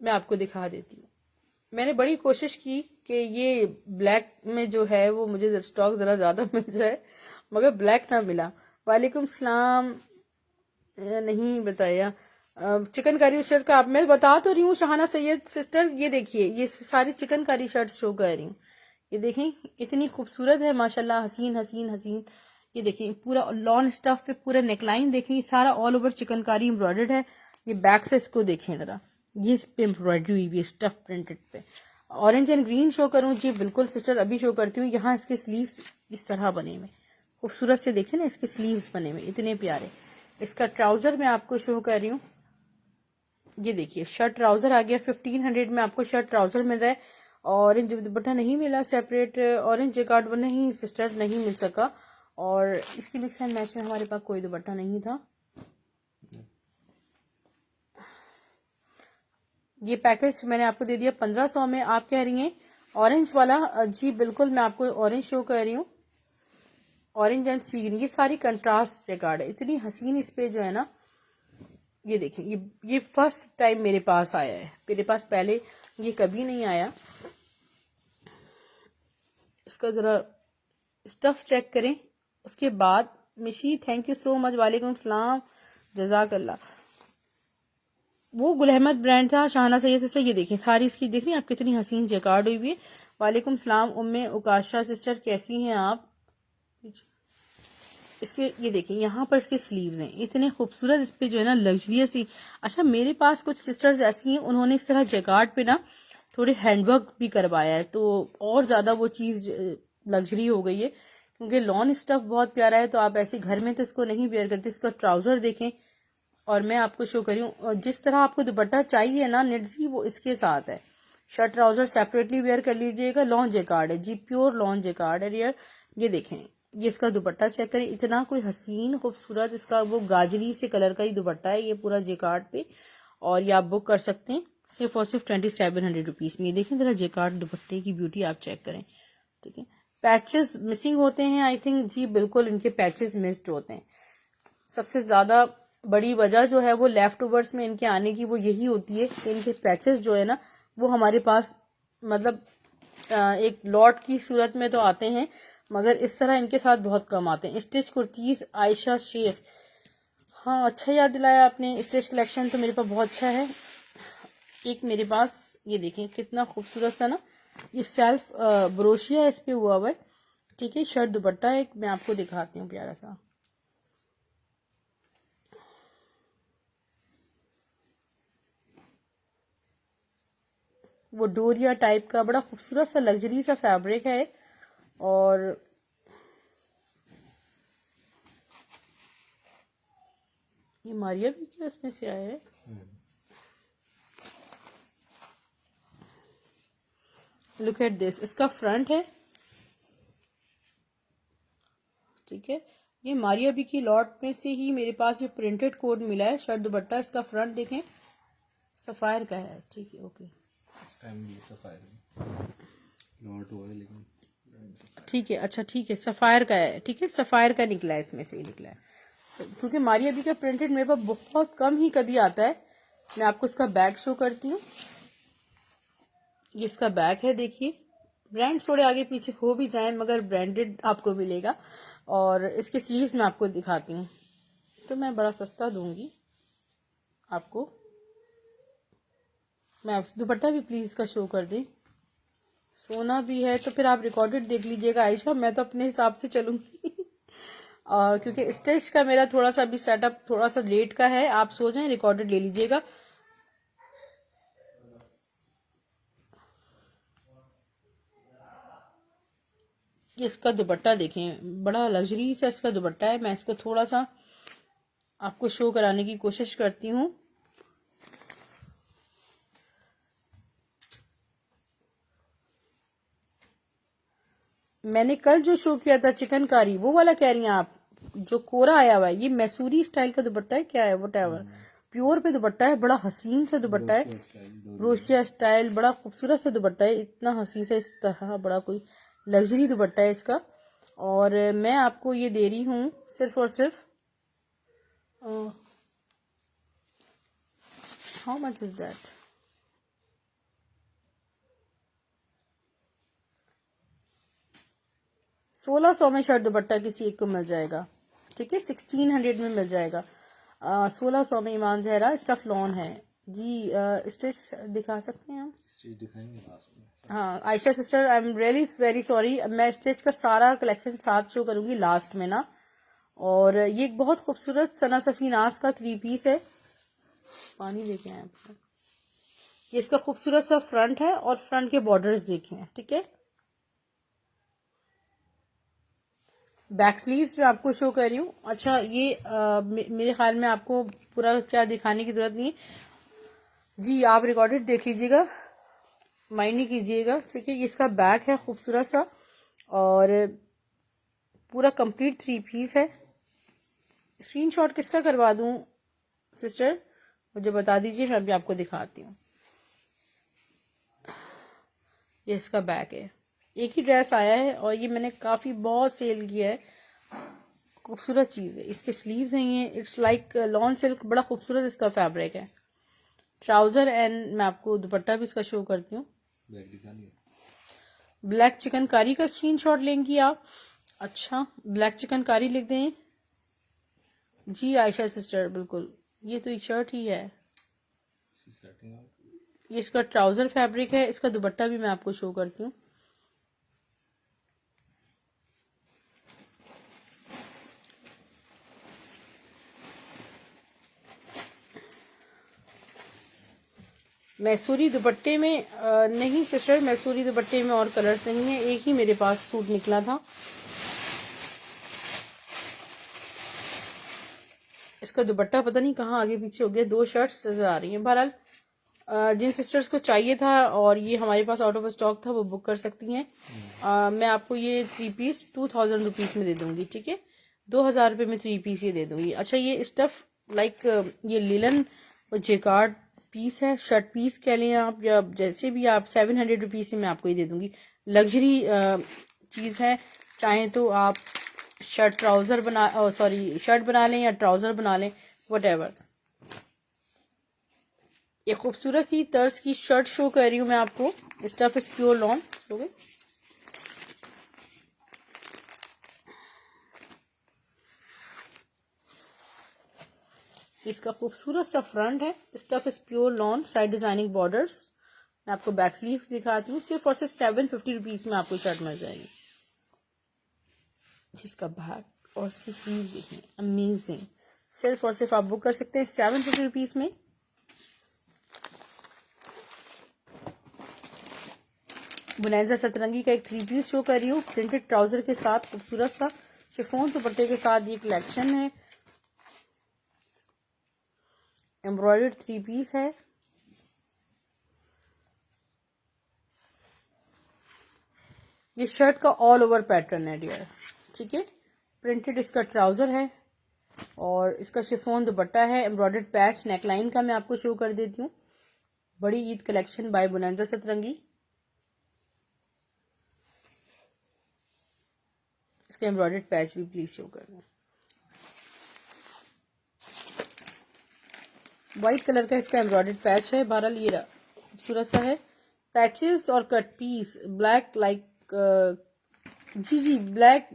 मैं आपको दिखा देती हूँ। मैंने बड़ी कोशिश की कि ये ब्लैक में जो है वो मुझे स्टॉक जरा ज्यादा मिल जाए, मगर ब्लैक ना मिला। वालेकुम सलाम, नहीं बताया। चिकनकारी शर्ट का आप, मैं बता तो रही हूँ शहाना सैयद सिस्टर। ये देखिए, ये सारी चिकनकारी शर्ट शो कर रही हूँ। ये देखें, इतनी खूबसूरत है माशाल्लाह, हसीन हसीन हसीन। ये देखिए, पूरा लॉन स्टफ पे पूरा नेकलाइन देखें, सारा ऑल ओवर चिकनकारी एम्ब्रॉयडर्ड है। ये बैक से इसको देखें जरा, ये इस पे एम्ब्रॉयडरी हुई है स्टफ प्रिंटेड पे। ऑरेंज एंड ग्रीन शो करूँ? जी बिल्कुल सिस्टर, अभी शो करती हूँ। यहाँ इसके स्लीव्स इस तरह बने हुए, खूबसूरत से देखें ना, इसके स्लीव्स बने हुए इतने प्यारे। इसका ट्राउजर मैं आपको शो कर रही हूँ। ये देखिए, शर्ट ट्राउजर आ गया 1500 में आपको शर्ट ट्राउजर मिल रहा है। ऑरेंज दुपट्टा नहीं मिला सेपरेट, ऑरेंज जेकार्ड वो नहीं सिस्टर, नहीं मिल सका। और इसकी मिक्स एंड मैच में हमारे पास कोई दुपट्टा नहीं था। ये पैकेज मैंने आपको दे दिया 1500 में। आप कह रही हैं ऑरेंज वाला, जी बिल्कुल मैं आपको ऑरेंज शो कर रही हूँ, ऑरेंज एंड सी ग्रीन, ये सारी कंट्रास्ट जैकार्ड है। इतनी हसीन इस पे जो है ना, ये देखें, ये फर्स्ट टाइम मेरे पास आया है, मेरे पास पहले ये कभी नहीं आया। इसका जरा स्टफ चेक करें। उसके बाद मिशी, थैंक यू सो मच, वालेकुम सलाम, जजाकल्ला। वो गुल अहमद ब्रांड था, शाहना सैयद सिस्टर। ये देखें सारी इसकी, देख रही हैं आप कितनी हसीन जैकार्ड हुई हुई है। वालेकुम सलाम उम्मे उकाशा सिस्टर, कैसी हैं आप। इसके ये देखें यहाँ पर इसके स्लीव्स हैं, इतने खूबसूरत, इस पे जो है ना लग्जरियस ही। अच्छा, मेरे पास कुछ सिस्टर्स ऐसी हैं, उन्होंने इस तरह जैकार्ड पे ना थोड़े हैंडवर्क भी करवाया है, तो और ज्यादा वो चीज लग्जरी हो गई है। क्योंकि लॉन स्टफ बहुत प्यारा है, तो आप ऐसे घर में तो इसको नहीं वेयर करते। इसका ट्राउजर देखें, और मैं आपको शो करी हूँ, जिस तरह आपको दुपट्टा चाहिए ना निड्जी, वो इसके साथ है। शर्ट ट्राउजर सेपरेटली वेयर कर लीजिएगा। लॉन जैकार्ड है जी, प्योर लॉन जैकार्ड है रियर। ये देखें, ये इसका दुपट्टा चेक करें, इतना कोई हसीन खूबसूरत, इसका वो गाजरी से कलर का ही दुपट्टा है ये पूरा जैकार्ड पे। और ये आप बुक कर सकते हैं सिर्फ और सिर्फ 2700 रुपीज में। ये देखें जरा जैकार्ड दुपट्टे की ब्यूटी आप चेक करें, ठीक है। पैचेस मिसिंग होते हैं आई थिंक, जी बिल्कुल इनके पैचेस मिस्ड होते हैं। सबसे ज्यादा बड़ी वजह जो है वो लेफ्ट ओवर्स में इनके आने की वो यही होती है कि इनके पैचेस जो है ना वो हमारे पास मतलब एक लॉट की सूरत में तो आते हैं, मगर इस तरह इनके साथ बहुत कम आते हैं। स्टिच कुर्तीज आयशा शेख, हाँ अच्छा याद दिलाया आपने, स्टिच कलेक्शन तो मेरे पास बहुत अच्छा है। एक मेरे पास ये देखें कितना खूबसूरत सा ना, ये सेल्फ ब्रोशिया इस पे हुआ है, ठीक है। शर्ट दुपट्टा एक मैं आपको दिखाती हूँ प्यारा सा, वो डोरिया टाइप का बड़ा खूबसूरत सा लग्जरी सा फैब्रिक है। और ये मारिया भी क्या इसमें से आया है, लुक एट दिस, इसका फ्रंट है, ठीक है। ये मारिया भी की लॉट में से ही मेरे पास ये प्रिंटेड कोड मिला है। शर्ट दुपट्टा इसका फ्रंट देखें सफायर का है, ठीक है, ओके। इस टाइम ये सफायर लॉट हुआ है लेकिन ठीक है, अच्छा ठीक है, सफायर का है, ठीक है, सफायर का निकला है, इसमें से ही निकला है। क्योंकि मारिया भी का प्रिंटेड मेरे पास बहुत कम ही कभी आता है। मैं आपको इसका बैग शो करती हूँ, ये इसका बैग है, देखिए ब्रांड थोड़े आगे पीछे हो भी जाए मगर ब्रांडेड आपको मिलेगा। और इसके स्लीव्स मैं आपको दिखाती हूँ, तो मैं बड़ा सस्ता दूंगी आपको। मैं आपसे दुपट्टा भी प्लीज इसका शो कर दें, सोना भी है तो फिर आप रिकॉर्डेड देख लीजिएगा आयशा, मैं तो अपने हिसाब से चलूंगी क्योंकि स्टेज का मेरा थोड़ा सा भी सेटअप थोड़ा सा लेट का है, आप सो जाएं, रिकॉर्डेड ले लीजिएगा। ये इसका दुपट्टा देखें, बड़ा लग्जरी सा इसका दुपट्टा है। मैं इसको थोड़ा सा आपको शो कराने की कोशिश करती हूँ। मैंने कल जो शो किया था चिकनकारी, वो वाला कह रही हैं आप, जो कोरा आया हुआ है, ये मैसूरी स्टाइल का दुपट्टा है, क्या है वट एवर, प्योर पे दुपट्टा है, बड़ा हसीन सा दुपट्टा है, रोशिया स्टाइल, बड़ा खूबसूरत सा दुपट्टा है, इतना हसीन सा, इस तरह बड़ा कोई लग्जरी दुपट्टा है इसका। और मैं आपको ये दे रही हूँ सिर्फ और सिर्फ हाउ मच इज दैट, $1600 में शर्ट दुपट्टा किसी एक को मिल जाएगा, ठीक है, 1600 में मिल जाएगा। 1600 में ईमान जहरा स्टफ लॉन है जी। स्टिच दिखा सकते हैं हम, स्टिच दिखाएंगे लास्ट में। हाँ Ayesha sister, I am really very sorry, मैं स्टिच का सारा कलेक्शन साथ शो करूंगी लास्ट में ना। और ये एक बहुत खूबसूरत सना सफीनास का 3 पीस है, पानी देखे आए आपसे। ये इसका खूबसूरत सा फ्रंट है और फ्रंट के बॉर्डर्स देखे हैं, ठीक है। बैक स्लीव्स में आपको शो कर रही हूँ। अच्छा ये मेरे ख्याल में आपको पूरा क्या दिखाने की जरूरत नहीं है जी, आप रिकॉर्डेड देख लीजिएगा, माइंड नहीं कीजिएगा, ठीक है। ये इसका बैक है खूबसूरत सा, और पूरा कंप्लीट 3 पीस है। स्क्रीनशॉट किसका करवा दूं सिस्टर, मुझे बता दीजिए, मैं अभी आपको दिखाती हूँ। ये इसका बैक है, एक ही ड्रेस आया है और ये मैंने काफी बहुत सेल किया है। खूबसूरत चीज है। इसके स्लीव्स हैं, ये इट्स लाइक लॉन सिल्क, बड़ा खूबसूरत इसका फैब्रिक है। ट्राउजर एंड मैं आपको दुपट्टा भी इसका शो करती हूँ। बैग दिखानी है। ब्लैक चिकनकारी का स्क्रीनशॉट लेंगी आप। अच्छा, ब्लैक चिकनकारी लिख दें जी आयशा सिस्टर, बिल्कुल। ये तो एक शर्ट ही है। इसकी सेटिंग और ये इसका ट्राउजर फैब्रिक है। इसका दुपट्टा भी मैं आपको शो करती हूँ। मैसूरी दुपट्टे में नहीं सिस्टर, मैसूरी दुपट्टे में और कलर्स नहीं है, एक ही मेरे पास सूट निकला था। इसका दुपट्टा पता नहीं कहाँ आगे पीछे हो गया, 2 शर्ट्स नजर आ रही हैं। बहरहाल जिन सिस्टर्स को चाहिए था और ये हमारे पास आउट ऑफ स्टॉक था, वो बुक कर सकती हैं। मैं आपको ये 3 पीस 2000 रुपीज में दे दूंगी, ठीक है। 2000 रुपये में 3 पीस ये दे दूंगी। अच्छा, ये स्टफ लाइक ये लिलन जेकार्ड पीस है, शर्ट पीस कह लें आप, या जैसे भी आप 700 रुपीज में मैं आपको ये दे दूंगी। लग्जरी चीज है, चाहे तो आप शर्ट ट्राउजर बना सॉरी शर्ट बना लें या ट्राउजर बना लें, वट। ये खूबसूरत सी तर्ज की शर्ट शो कर रही हूँ मैं आपको। Stuff is pure lawn. सो गए, इसका खूबसूरत सा फ्रंट है। Stuff is pure lawn, side designing borders. मैं आपको बैक स्लीव दिखाती हूँ। सिर्फ और सिर्फ 750 रुपीज में आपको शर्ट मिल जाएगी। इसका बैक और इसकी स्लीव देखें, अमेजिंग। सिर्फ और सिर्फ आप बुक कर सकते हैं 750 रुपीज में। बुनैजा सतरंगी का एक 3 पीस शो कर रही हूँ, प्रिंटेड ट्राउजर के साथ खूबसूरत सा शिफॉन दुपट्टे के साथ ये कलेक्शन है। एम्ब्रॉयडर्ड 3 पीस है। ये शर्ट का ऑल ओवर पैटर्न है डियर, ठीक है। प्रिंटेड इसका ट्राउजर है और इसका शिफॉन दुपट्टा है। एम्ब्रॉयडर्ड पैच नेकलाइन का मैं आपको शो कर देती हूँ। बड़ी ईद कलेक्शन बाय बुनैजा सतरंगी। इसका एम्ब्रॉयडर्ड पैच भी प्लीज शो कर दें। व्हाइट कलर का इसका एम्ब्रॉयडर्ड पैच है। बहरहाल ये खूबसूरत सा है। पैचेस और कट पीस ब्लैक लाइक जी ब्लैक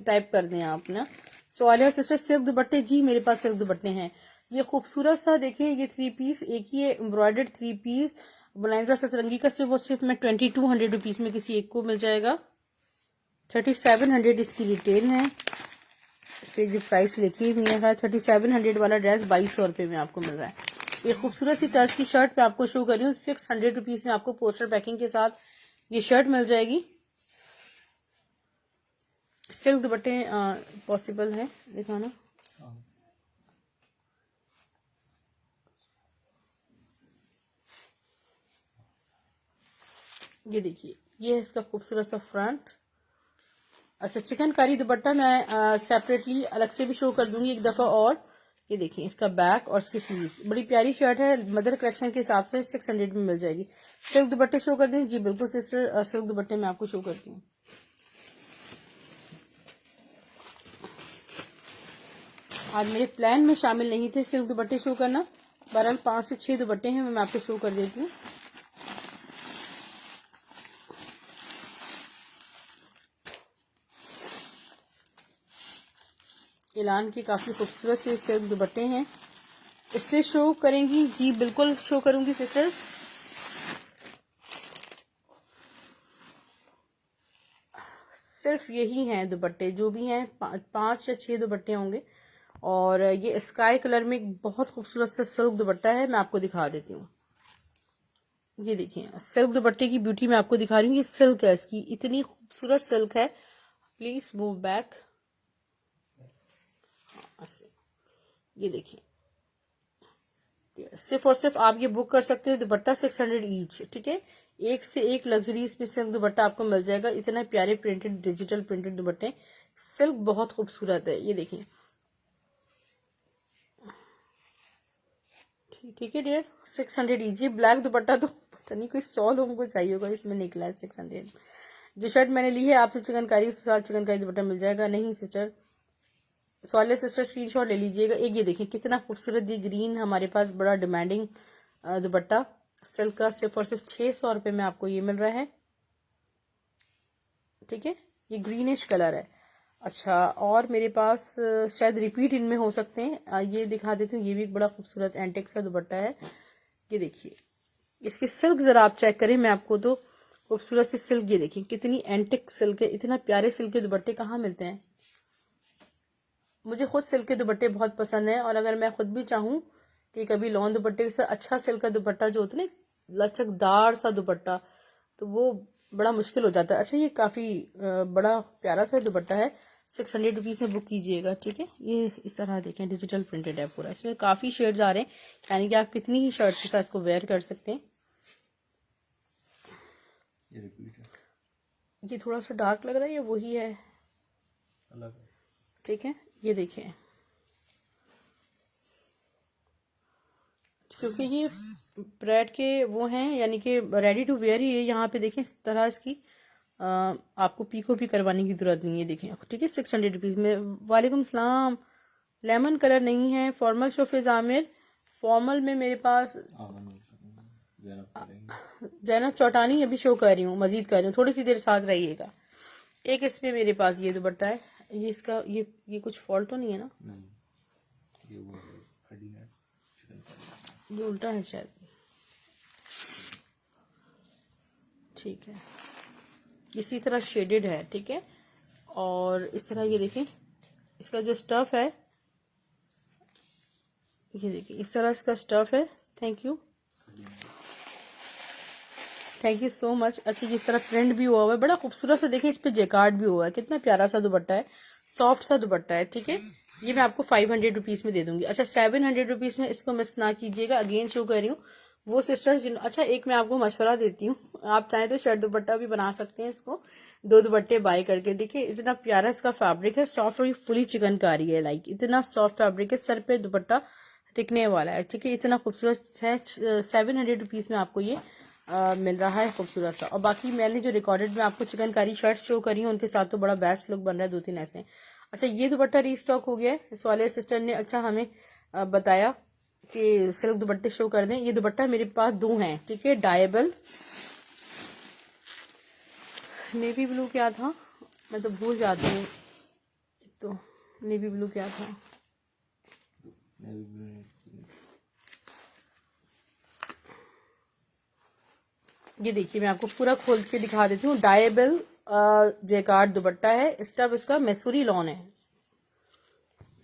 टाइप कर दें आप ना। सोआलिया सिस्टर सिल्क दुपट्टे, जी मेरे पास सिल्क दुपट्टे हैं। ये खूबसूरत सा देखिए, ये 3 पीस एक ही है, एम्ब्रॉयडर्ड 3 पीस बुनैजा सतरंगी का। सिर्फ और सिर्फ मैं 2200 रुपीज में किसी एक को मिल जाएगा। 3700 इसकी रिटेल है। इस पे जो प्राइस लिखी हुई है 3700 वाला ड्रेस 2200 रुपये में आपको मिल रहा है। ये खूबसूरत सी तर्ज की शर्ट मैं आपको शो कर रही हूँ। 600 रुपीज में आपको पोस्टर पैकिंग के साथ ये शर्ट मिल जाएगी। सिल्क दुपट्टे पॉसिबल है दिखाना। ये देखिए, ये है इसका खूबसूरत सा फ्रंट। अच्छा, चिकनकारी दुपट्टा मैं सेपरेटली अलग से भी शो कर दूंगी एक दफा। और ये देखिए इसका बैक और इसकी स्लीव्स, बड़ी प्यारी शर्ट है। मदर कलेक्शन के हिसाब से 600 में मिल जाएगी। सिल्क दुपट्टे शो कर दें, जी बिल्कुल सिस्टर, सिल्क दुपट्टे मैं आपको शो करती हूँ। आज मेरे प्लान में शामिल नहीं थे सिल्क दुपट्टे शो करना। बहरहाल 5 से 6 दुपट्टे हैं, मैं आपको शो कर देती हूँ। एलान के काफी खूबसूरत से सिल्क दुपट्टे हैं। स्टिच शो करेंगी? जी बिल्कुल शो करूंगी सिस्टर। सिर्फ यही हैं दुपट्टे, जो भी हैं 5 या 6 दुपट्टे होंगे। और ये स्काई कलर में एक बहुत खूबसूरत सा सिल्क दुपट्टा है, मैं आपको दिखा देती हूँ। ये देखिए सिल्क दुपट्टे की ब्यूटी मैं आपको दिखा रही हूँ। ये सिल्क है, इसकी इतनी खूबसूरत सिल्क है। Please move back. ये देखिए, सिर्फ और सिर्फ आप ये बुक कर सकते हैं। दुपट्टा 600 ईच, ठीक है। एक से एक लग्जरी इसमें सिल्क दुपट्टा आपको मिल जाएगा। इतना प्यारे प्रिंटेड डिजिटल प्रिंटेड दुपट्टे सिल्क बहुत खूबसूरत है, ये देखिए। ठीक है डियर, 600 ईजी। ब्लैक दुपट्टा तो पता नहीं कोई 100 लोगों को चाहिए होगा, इसमें निकला है 600। जो शर्ट मैंने ली है आपसे चिकनकारी, उसके साथ चिकनकारी दुपट्टा मिल जाएगा। नहीं सिस्टर, सवाले सिस्टर स्क्रीनशॉट ले लीजिएगा। एक ये देखिए कितना खूबसूरत, ये ग्रीन हमारे पास बड़ा डिमांडिंग दुपट्टा सिल्क का, सिर्फ और सिर्फ 600 रुपये में आपको ये मिल रहा है। ठीक है, ये ग्रीनिश कलर है। अच्छा, और मेरे पास शायद रिपीट इनमें हो सकते हैं, ये दिखा देती हूँ। ये भी एक बड़ा खूबसूरत एंटिक सा दुपट्टा है, ये देखिए। इसकी सिल्क जरा आप चेक करें, मैं आपको तो खूबसूरत सी सिल्क, ये देखिए कितनी एंटिक सिल्क है। इतना प्यारे सिल्क के दुपट्टे कहाँ मिलते हैं। मुझे खुद सिल्क के दुपट्टे बहुत पसंद है, और अगर मैं खुद भी चाहूँ कि कभी लॉन दुपट्टे के साथ अच्छा सिल्क का दुपट्टा जो होता है ना, लचकदार सा दुपट्टा, तो वो बड़ा मुश्किल हो जाता है। अच्छा, ये काफी बड़ा प्यारा सा दुपट्टा है, 600 रुपीज में बुक कीजिएगा। ठीक है, ये इस तरह देखें, डिजिटल प्रिंटेड है पूरा। इसमें काफी शेड्स आ रहे हैं, यानी कि आप कितनी ही शर्ट के साथ इसको वेयर कर सकते हैं। ये रिपीट है, ये थोड़ा सा डार्क लग रहा है, ये वही है, अलग है। ठीक है, ये देखें, क्योंकि ये ब्रेड के वो हैं, यानी कि रेडी टू वेयर ही है। यहाँ पे देखें इस तरह इसकी आपको पीको भी करवाने की जरूरत नहीं है। देखें, ठीक है, 600 रुपीज में। वालेकुम सलाम। लेमन कलर नहीं है, फॉर्मल शोफेज आमिर। फॉर्मल में मेरे पास जैनब चौटानी अभी शो कर रही हूँ, मजीद कर रही हूँ, थोड़ी सी देर साथ रहिएगा। एक इसमें मेरे पास ये दुपट्टा है, ये इसका ये कुछ फॉल्ट तो नहीं है ना? नहीं, ये वो है, खड़ी है, चिकनकारी। ये उल्टा है शायद। ठीक है, इसी तरह शेडेड है। ठीक है, और इस तरह ये देखें, इसका जो स्टफ है, ये देखिए इस तरह इसका स्टफ है। Thank you, thank you so much. अच्छा, जिस तरह प्रिंट भी हुआ है बड़ा खूबसूरत सा, देखिए इस पे जेकार्ड भी हुआ है, कितना प्यारा सा दुपट्टा है, सॉफ्ट सा दुपट्टा है। ठीक है, ये मैं आपको 500 रुपीज में दे दूंगी। अच्छा, 700 रुपीज में इसको मिस ना कीजिएगा, अगेन शो कर रही हूँ वो सिस्टर्स जिन। अच्छा, एक मैं आपको मशवरा देती हूँ, आप चाहें तो शर्ट दुपट्टा भी बना सकते हैं, इसको 2 दुपट्टे बाय करके। देखिए इतना प्यारा इसका फैब्रिक है, सॉफ्ट, और ये फुली चिकनकारी है, लाइक इतना सॉफ्ट फैब्रिक है, सर पे दुपट्टा टिकने वाला है। ठीक है, इतना खूबसूरत है। 700 रुपीज में आपको ये मिल रहा है, खूबसूरत सा। और बाकी मैंने जो रिकॉर्डेड में आपको चिकनकारी शर्ट शो करी हूँ, उनके साथ तो बड़ा बेस्ट लुक बन रहा है, 2-3 ऐसे। अच्छा, ये दुपट्टा रीस्टॉक हो गया है, इस वाले सिस्टर ने अच्छा हमें बताया कि सिल्क दुपट्टे शो कर दें। ये दुपट्टा मेरे पास 2 हैं, ठीक है, डायबल। नेवी ब्लू क्या था, मैं तो भूल जाती हूँ, तो नेवी ब्लू क्या था, ये देखिए मैं आपको पूरा खोल के दिखा देती हूँ। डायबल जेकार्ड दुपट्टा है, स्टफ इसका मैसूरी लॉन है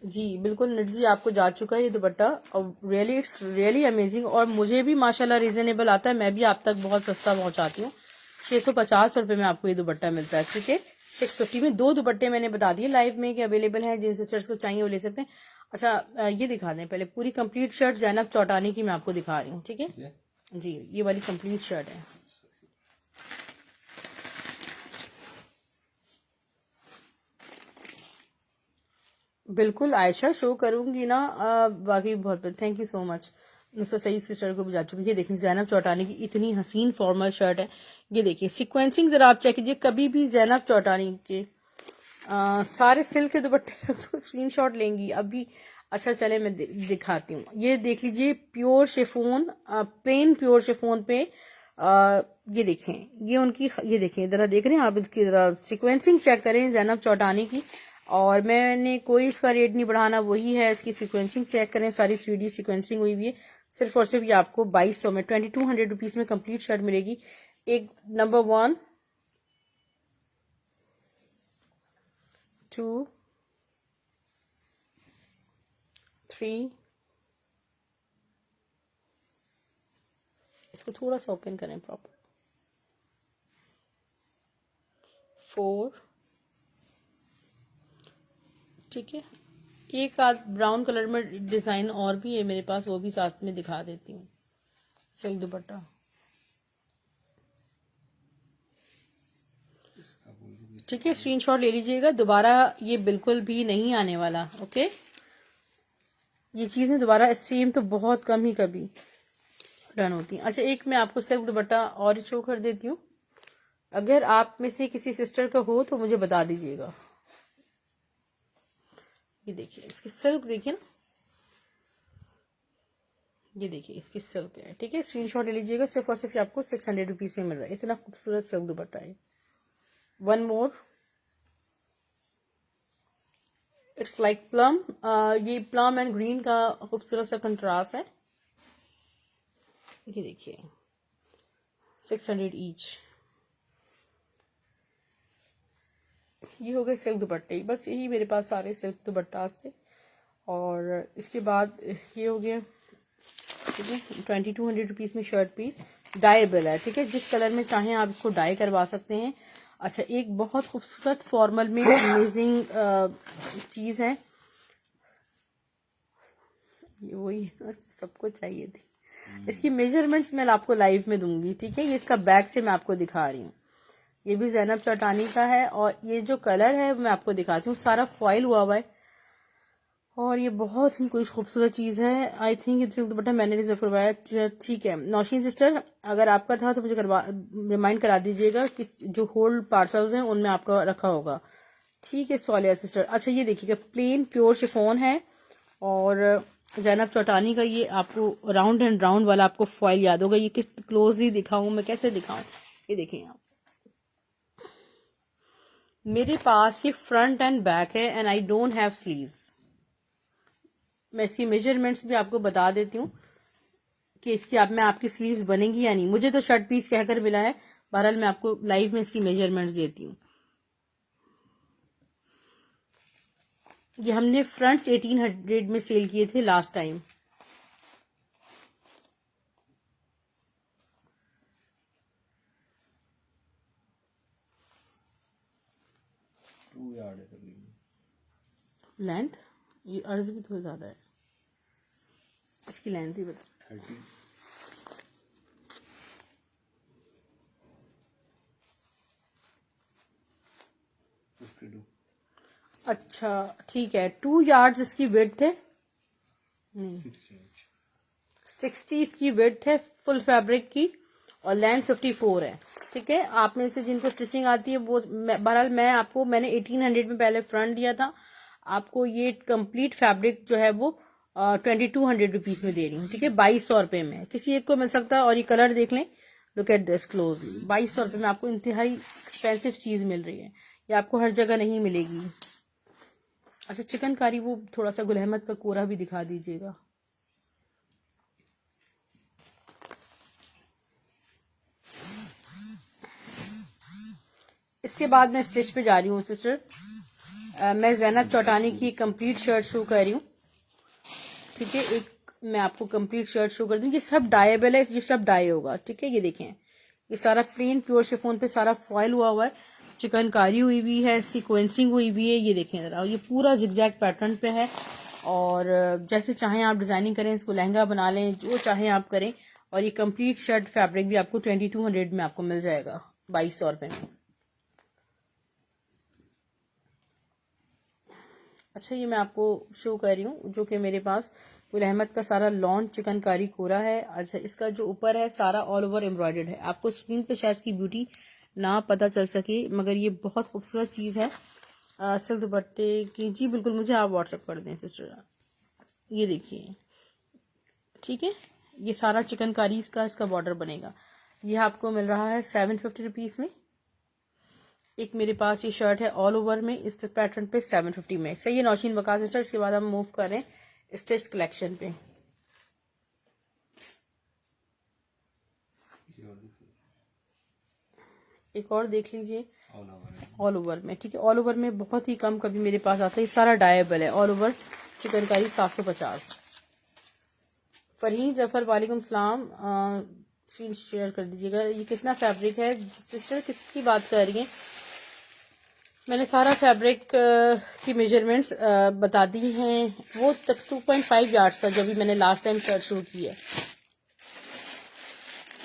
जी, बिल्कुल निट जी आपको जा चुका है ये दुपट्टा, और रियली इट्स रियली अमेजिंग। और मुझे भी माशाल्लाह रीजनेबल आता है, मैं भी आप तक बहुत सस्ता पहुंचाती हूँ। 650 रुपए में आपको ये दुपट्टा मिलता है। ठीक है, 650 में 2 दुपट्टे मैंने बता दिए लाइव में कि अवेलेबल है, जिन सिस्टर्स को चाहिए वो ले सकते हैं। अच्छा, ये दिखा दें पहले पूरी कंप्लीट शर्ट जैनब चौटानी की मैं आपको दिखा रही हूँ। ठीक है जी, ये वाली कंप्लीट शर्ट है। बिल्कुल आयशा, शो करूंगी ना, बाकी बहुत thank you so much. Mister Saeed sister को भी जा चुकी है। देखिए जैनब चौटानी की इतनी हसीन फॉर्मल शर्ट है, ये देखिए सीक्वेंसिंग जरा आप चेक कीजिए। कभी भी जैनब चौटानी के सारे सिल्क के दुपट्टे तो स्क्रीनशॉट लेंगी अभी। अच्छा चले मैं दिखाती हूँ, ये देख लीजिए pure chiffon, plain pure chiffon पे ये देखें, ये उनकी, ये देखें इधर देख रहे हैं आप, इसकी जरा सीक्वेंसिंग चेक करें जैनब चौटानी की। और मैंने कोई इसका रेट नहीं बढ़ाना, वही है, इसकी सीक्वेंसिंग चेक करें, सारी 3D सीक्वेंसिंग हुई हुई है। सिर्फ और सिर्फ ये आपको 2200 में 2200 रुपीज में कंप्लीट शर्ट मिलेगी। एक नंबर 1 2 3, इसको थोड़ा सा ओपन करें प्रॉपर, 4, ठीक है। एक आध ब्राउन कलर में डिजाइन और भी है मेरे पास, वो भी साथ में दिखा देती हूँ। सिल्क दुपट्टा, ठीक है, स्क्रीनशॉट ले लीजिएगा, दोबारा ये बिल्कुल भी नहीं आने वाला। ओके, ये चीजें दोबारा सेम तो बहुत कम ही कभी डन होती हैं। अच्छा, एक मैं आपको सिल्क दुपट्टा और शो कर देती हूँ, अगर आप में से किसी सिस्टर का हो तो मुझे बता दीजिएगा। ये देखिए, इसकी सिल्क देखिए ना, ये देखिए इसकी सिल्क है। ठीक है, स्क्रीनशॉट ले लीजिएगा, सिर्फ और सिर्फ आपको 600 रुपीज में मिल रहा है। इतना खूबसूरत सिल्क दुपट्टा है। One more, it's like plum, ये प्लम एंड ग्रीन का खूबसूरत सा कंट्रास्ट है। ये देखिए 600 ईच। ये हो गए सिल्क दुपट्टे, बस यही मेरे पास सारे सिल्क दुपट्टास थे। और इसके बाद ये हो गया, ठीक है, 2200 रुपीज में शर्ट पीस डाइबल है। ठीक है, जिस कलर में चाहें आप इसको डाई करवा सकते हैं। अच्छा, एक बहुत खूबसूरत फॉर्मल में अमेजिंग चीज है, ये वही सबको चाहिए थी। इसकी मेजरमेंट्स मैं आपको लाइव में दूंगी। ठीक है, ये इसका बैक से मैं आपको दिखा रही हूँ। ये भी ज़ैनब चौटानी का है, और ये जो कलर है मैं आपको दिखाती हूँ, सारा फॉइल हुआ हुआ है, और ये बहुत ही कोई खूबसूरत चीज़ है। आई थिंक ये सिल्क दुपट्टा मैंने रिजर्व करवाया। ठीक है नौशीन सिस्टर, अगर आपका था तो मुझे रिमाइंड करा दीजिएगा कि जो होल्ड पार्सल्स हैं उनमें आपका रखा होगा। ठीक है सोलिया सिस्टर। अच्छा, ये देखिएगा प्लेन प्योर शिफॉन है, और ज़ैनब चौटानी का ये आपको राउंड एंड राउंड वाला आपको फॉइल याद होगा। ये किस क्लोजली दिखाऊं मैं, कैसे दिखाऊं, ये देखिए आप, मेरे पास ये फ्रंट एंड बैक है, and I don't have sleeves. मैं इसकी मेजरमेंट्स भी आपको बता देती हूँ कि इसकी मैं आपकी स्लीव्स बनेंगी या नहीं। मुझे तो शर्ट पीस कहकर मिला है, बहरहाल मैं आपको लाइव में इसकी मेजरमेंट्स देती हूँ। ये हमने फ्रंट्स 1800 में सेल किए थे लास्ट टाइम। लेंथ ये अर्ज भी थोड़ा ज्यादा है, इसकी लेंथ ही बता। 30। अच्छा ठीक है, 2 यार्ड्स इसकी विड्थ है, 60 इसकी विड्थ है फुल फैब्रिक की, और लेंथ 54 है। ठीक है, आप में से जिनको स्टिचिंग आती है वो, बहरहाल मैंने 1800 में पहले फ्रंट दिया था, आपको ये कंप्लीट फैब्रिक जो है वो 2200 रुपीज में दे रही हूँ। ठीक है, 2200 रुपए में किसी एक को मिल सकता है। और ये कलर देख लें, लुक एट दिस क्लोजली, 2200 रुपए में आपको इंतहाई एक्सपेंसिव चीज मिल रही है, ये आपको हर जगह नहीं मिलेगी। अच्छा, चिकनकारी वो थोड़ा सा गुल अहमद का कोरा भी दिखा दीजिएगा। इसके बाद मैं स्टिच पे जा रही हूँ सिस्टर। मैं ज़ैनब चौटानी की कंप्लीट शर्ट शो कर रही हूँ। ठीक है, एक मैं आपको कंप्लीट शर्ट शो कर दूँ। ये सब डायबल है, ये सब डाई होगा। ठीक है, ये देखें, ये सारा प्लेन प्योर शिफॉन पे सारा फॉइल हुआ हुआ है, चिकनकारी हुई हुई है, सीक्वेंसिंग हुई हुई है। ये देखें जरा, ये पूरा जिगजैग पैटर्न पे है, और जैसे चाहें आप डिजाइनिंग करें, इसको लहंगा बना लें, जो चाहें आप करें। और ये कंप्लीट शर्ट फैब्रिक भी आपको 2200 में आपको मिल जाएगा, 2200 रुपए में। अच्छा, ये मैं आपको शो कर रही हूँ जो कि मेरे पास गुल अहमद का सारा लॉन चिकनकारी कोरा है। अच्छा, इसका जो ऊपर है सारा ऑल ओवर एम्ब्रॉयडर्ड है। आपको स्क्रीन पे शायद इसकी ब्यूटी ना पता चल सके, मगर ये बहुत खूबसूरत चीज़ है सिल्क दुपट्टे की। जी बिल्कुल, मुझे आप व्हाट्सएप कर दें सिस्टर। ये देखिए, ठीक है, ये सारा चिकनकारी इसका बॉर्डर बनेगा। ये आपको मिल रहा है 750 रुपीज़ में। एक मेरे पास ये शर्ट है ऑल ओवर में इस पैटर्न पे 750 में। सही है नौशीन वकास सिस्टर। इसके बाद हम मूव कर रहे हैं स्टिच कलेक्शन पे। एक और देख लीजिए ऑल ओवर में। ठीक है, ऑल ओवर में बहुत ही कम कभी मेरे पास आता है, सारा डायबल है ऑल ओवर चिकनकारी 750। फरहीन जफर वालेकुम सलाम, स्क्रीन शेयर कर दीजिएगा। ये कितना फैब्रिक है सिस्टर, किसकी बात कर रही हैं? मैंने सारा फैब्रिक की मेजरमेंट्स बता दी हैं। वो तक 2.5 यार्ड्स था जो भी मैंने लास्ट टाइम शर्ट शो की है।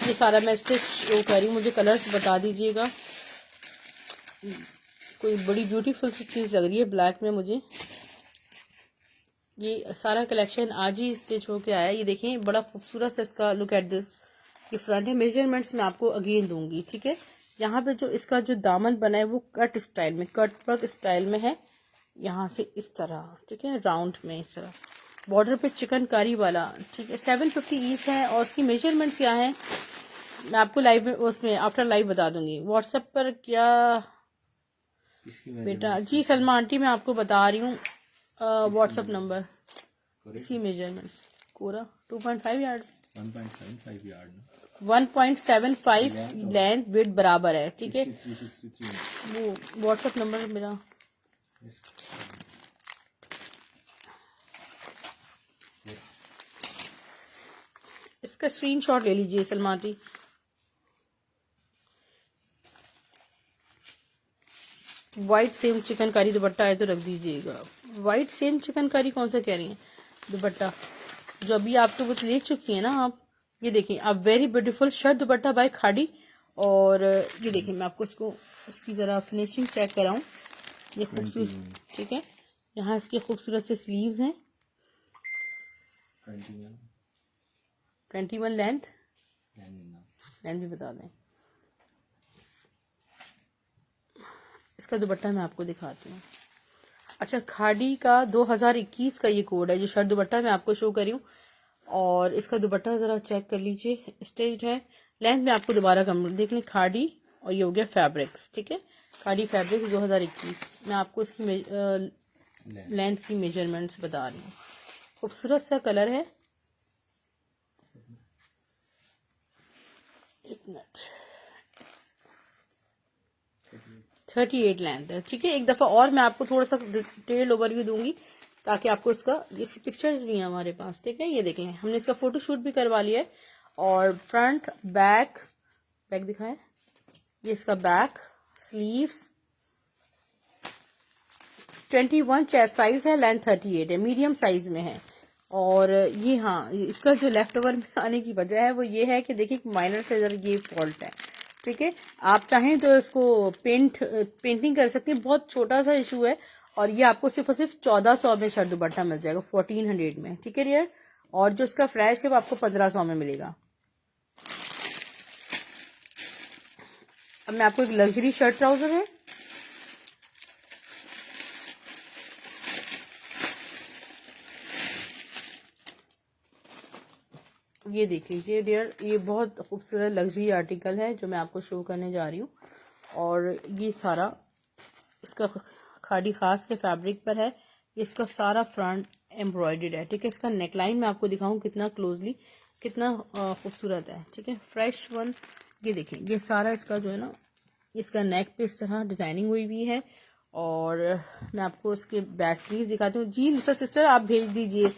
ये सारा मैं स्टिच शो कर रही हूँ, मुझे कलर्स बता दीजिएगा। कोई बड़ी ब्यूटीफुल सी चीज़ लग रही है ब्लैक में मुझे। ये सारा कलेक्शन आज ही स्टिच होके आया। ये देखें बड़ा खूबसूरत सा इसका लुक एट दिस। ये फ्रंट है। मेजरमेंट्स मैं आपको अगेन दूंगी, ठीक है। यहाँ पे जो इसका जो दामन बना है वो कट स्टाइल में, कट वर्क स्टाइल में है, यहाँ से इस तरह, ठीक है, राउंड में इस तरह। बॉर्डर पे चिकनकारी वाला, ठीक है। 750 ईच है। और उसकी मेजरमेंट्स क्या है मैं आपको लाइव में उसमें आफ्टर लाइव बता दूंगी। व्हाट्सएप पर क्या बेटा जी सलमा आंटी मैं आपको बता रही हूँ व्हाट्सएप नंबर। इसकी मेजरमेंट्स कोरा 2.5 यार्ड्स 1.75 यार्ड 1.75 लेंथ विड्थ बराबर है, ठीक है। वो व्हाट्सएप नंबर मेरा इसका स्क्रीनशॉट ले लीजिए सलमा जी। वाइट सेम चिकनकारी दुपट्टा है तो रख दीजिएगा। वाइट सेम चिकनकारी कौन सा कह रही हैं दुपट्टा जो अभी आपको कुछ ले चुकी है ना आप। ये देखिए आप very beautiful shirt dupatta by Khaadi. और ये देखिए मैं आपको इसकी जरा फिनिशिंग चेक कराऊं। ये खूबसूरत, ठीक है। यहाँ इसके खूबसूरत से स्लीव्स हैं। 21 लेंथ भी बता दें। इसका दुपट्टा मैं आपको दिखाती हूँ। अच्छा खाड़ी का 2021 का ये कोड है जो शर्ट दुपट्टा मैं आपको शो करी हूँ। और इसका दुपट्टा जरा चेक कर लीजिए, स्टिच्ड है। लेंथ में आपको दोबारा कम देख लें, खाड़ी और ये हो गया फैब्रिक्स, ठीक है। खाड़ी फैब्रिक्स 2021। मैं आपको इसकी लेंथ की मेजरमेंट्स बता रही हूँ। खूबसूरत सा कलर है। एक मिनट 38 लेंथ है, ठीक है। एक दफ़ा और मैं आपको थोड़ा सा डिटेल ओवरव्यू दूंगी ताकि आपको इसका ये पिक्चर्स भी हैं हमारे पास, ठीक है। ये देखें हमने इसका फोटोशूट भी करवा लिया है। और फ्रंट बैक दिखाएं। ये इसका बैक स्लीव्स 21 चेस्ट साइज है, लेंथ 38 है, मीडियम साइज में है। और ये हाँ इसका जो लेफ्ट ओवर में आने की वजह है वो ये है कि देखिए माइनर से जरा ये फॉल्ट है, ठीक है। आप चाहें तो इसको पेंटिंग कर सकते हैं, बहुत छोटा सा इशू है। और ये आपको सिर्फ और सिर्फ 1400 में शर्ट दुपट्टा मिल जाएगा 1400 में, ठीक है डियर। और जो इसका फ्लैश है वो आपको 1500 में मिलेगा। अब मैं आपको एक लग्जरी शर्ट ट्राउजर है, ये देख लीजिए डियर। ये बहुत खूबसूरत लग्जरी आर्टिकल है जो मैं आपको शो करने जा रही हूँ। और ये सारा इसका खाड़ी खास के फैब्रिक पर है। ये इसका सारा फ्रंट एम्ब्रॉयडर्ड है, ठीक है। इसका नेकलाइन मैं आपको दिखाऊं कितना क्लोजली, कितना खूबसूरत है, ठीक है। Fresh one. ये देखें ये सारा इसका जो है ना इसका नेक पे इस तरह डिजाइनिंग हुई हुई है। और मैं आपको इसके बैक स्लीव दिखाती हूँ। जी मिस्टर सिस्टर आप भेज दीजिए।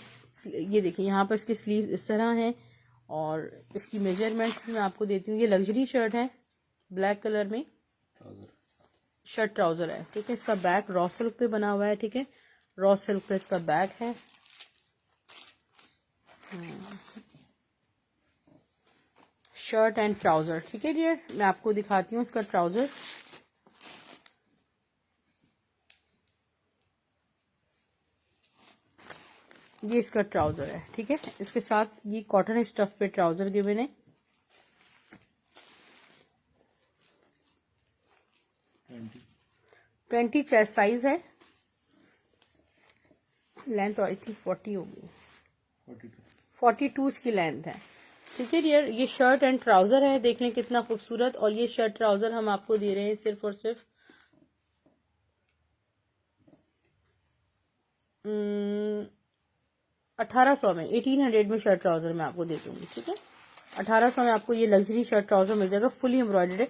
ये देखिए यहाँ पर इसकी स्लीव इस तरह है। और इसकी मेजरमेंट्स भी मैं आपको देती हूँ। ये लग्जरी शर्ट है ब्लैक कलर में, शर्ट ट्राउजर है, ठीक है। इसका बैक रॉ सिल्क पे बना हुआ है, ठीक है। रॉ सिल्क पे इसका बैक है। शर्ट एंड ट्राउजर, ठीक है डियर। मैं आपको दिखाती हूँ इसका ट्राउजर। ये इसका ट्राउजर है, ठीक है। इसके साथ ये कॉटन स्टफ पे ट्राउजर गिवन है। 20 चेस्ट साइज है। लेंथ आई थिंक 40 होगी, 42 इसकी लेंथ है, ठीक है डियर। ये शर्ट एंड ट्राउजर है, देख लें कितना खूबसूरत। और ये शर्ट ट्राउजर हम आपको दे रहे हैं सिर्फ और सिर्फ 1800 में, 1800 में शर्ट ट्राउजर मैं आपको दे दूंगी, ठीक है। 1800 में आपको ये लग्जरी शर्ट ट्राउजर मिल जाएगा, फुली एम्ब्रॉयडर्ड है,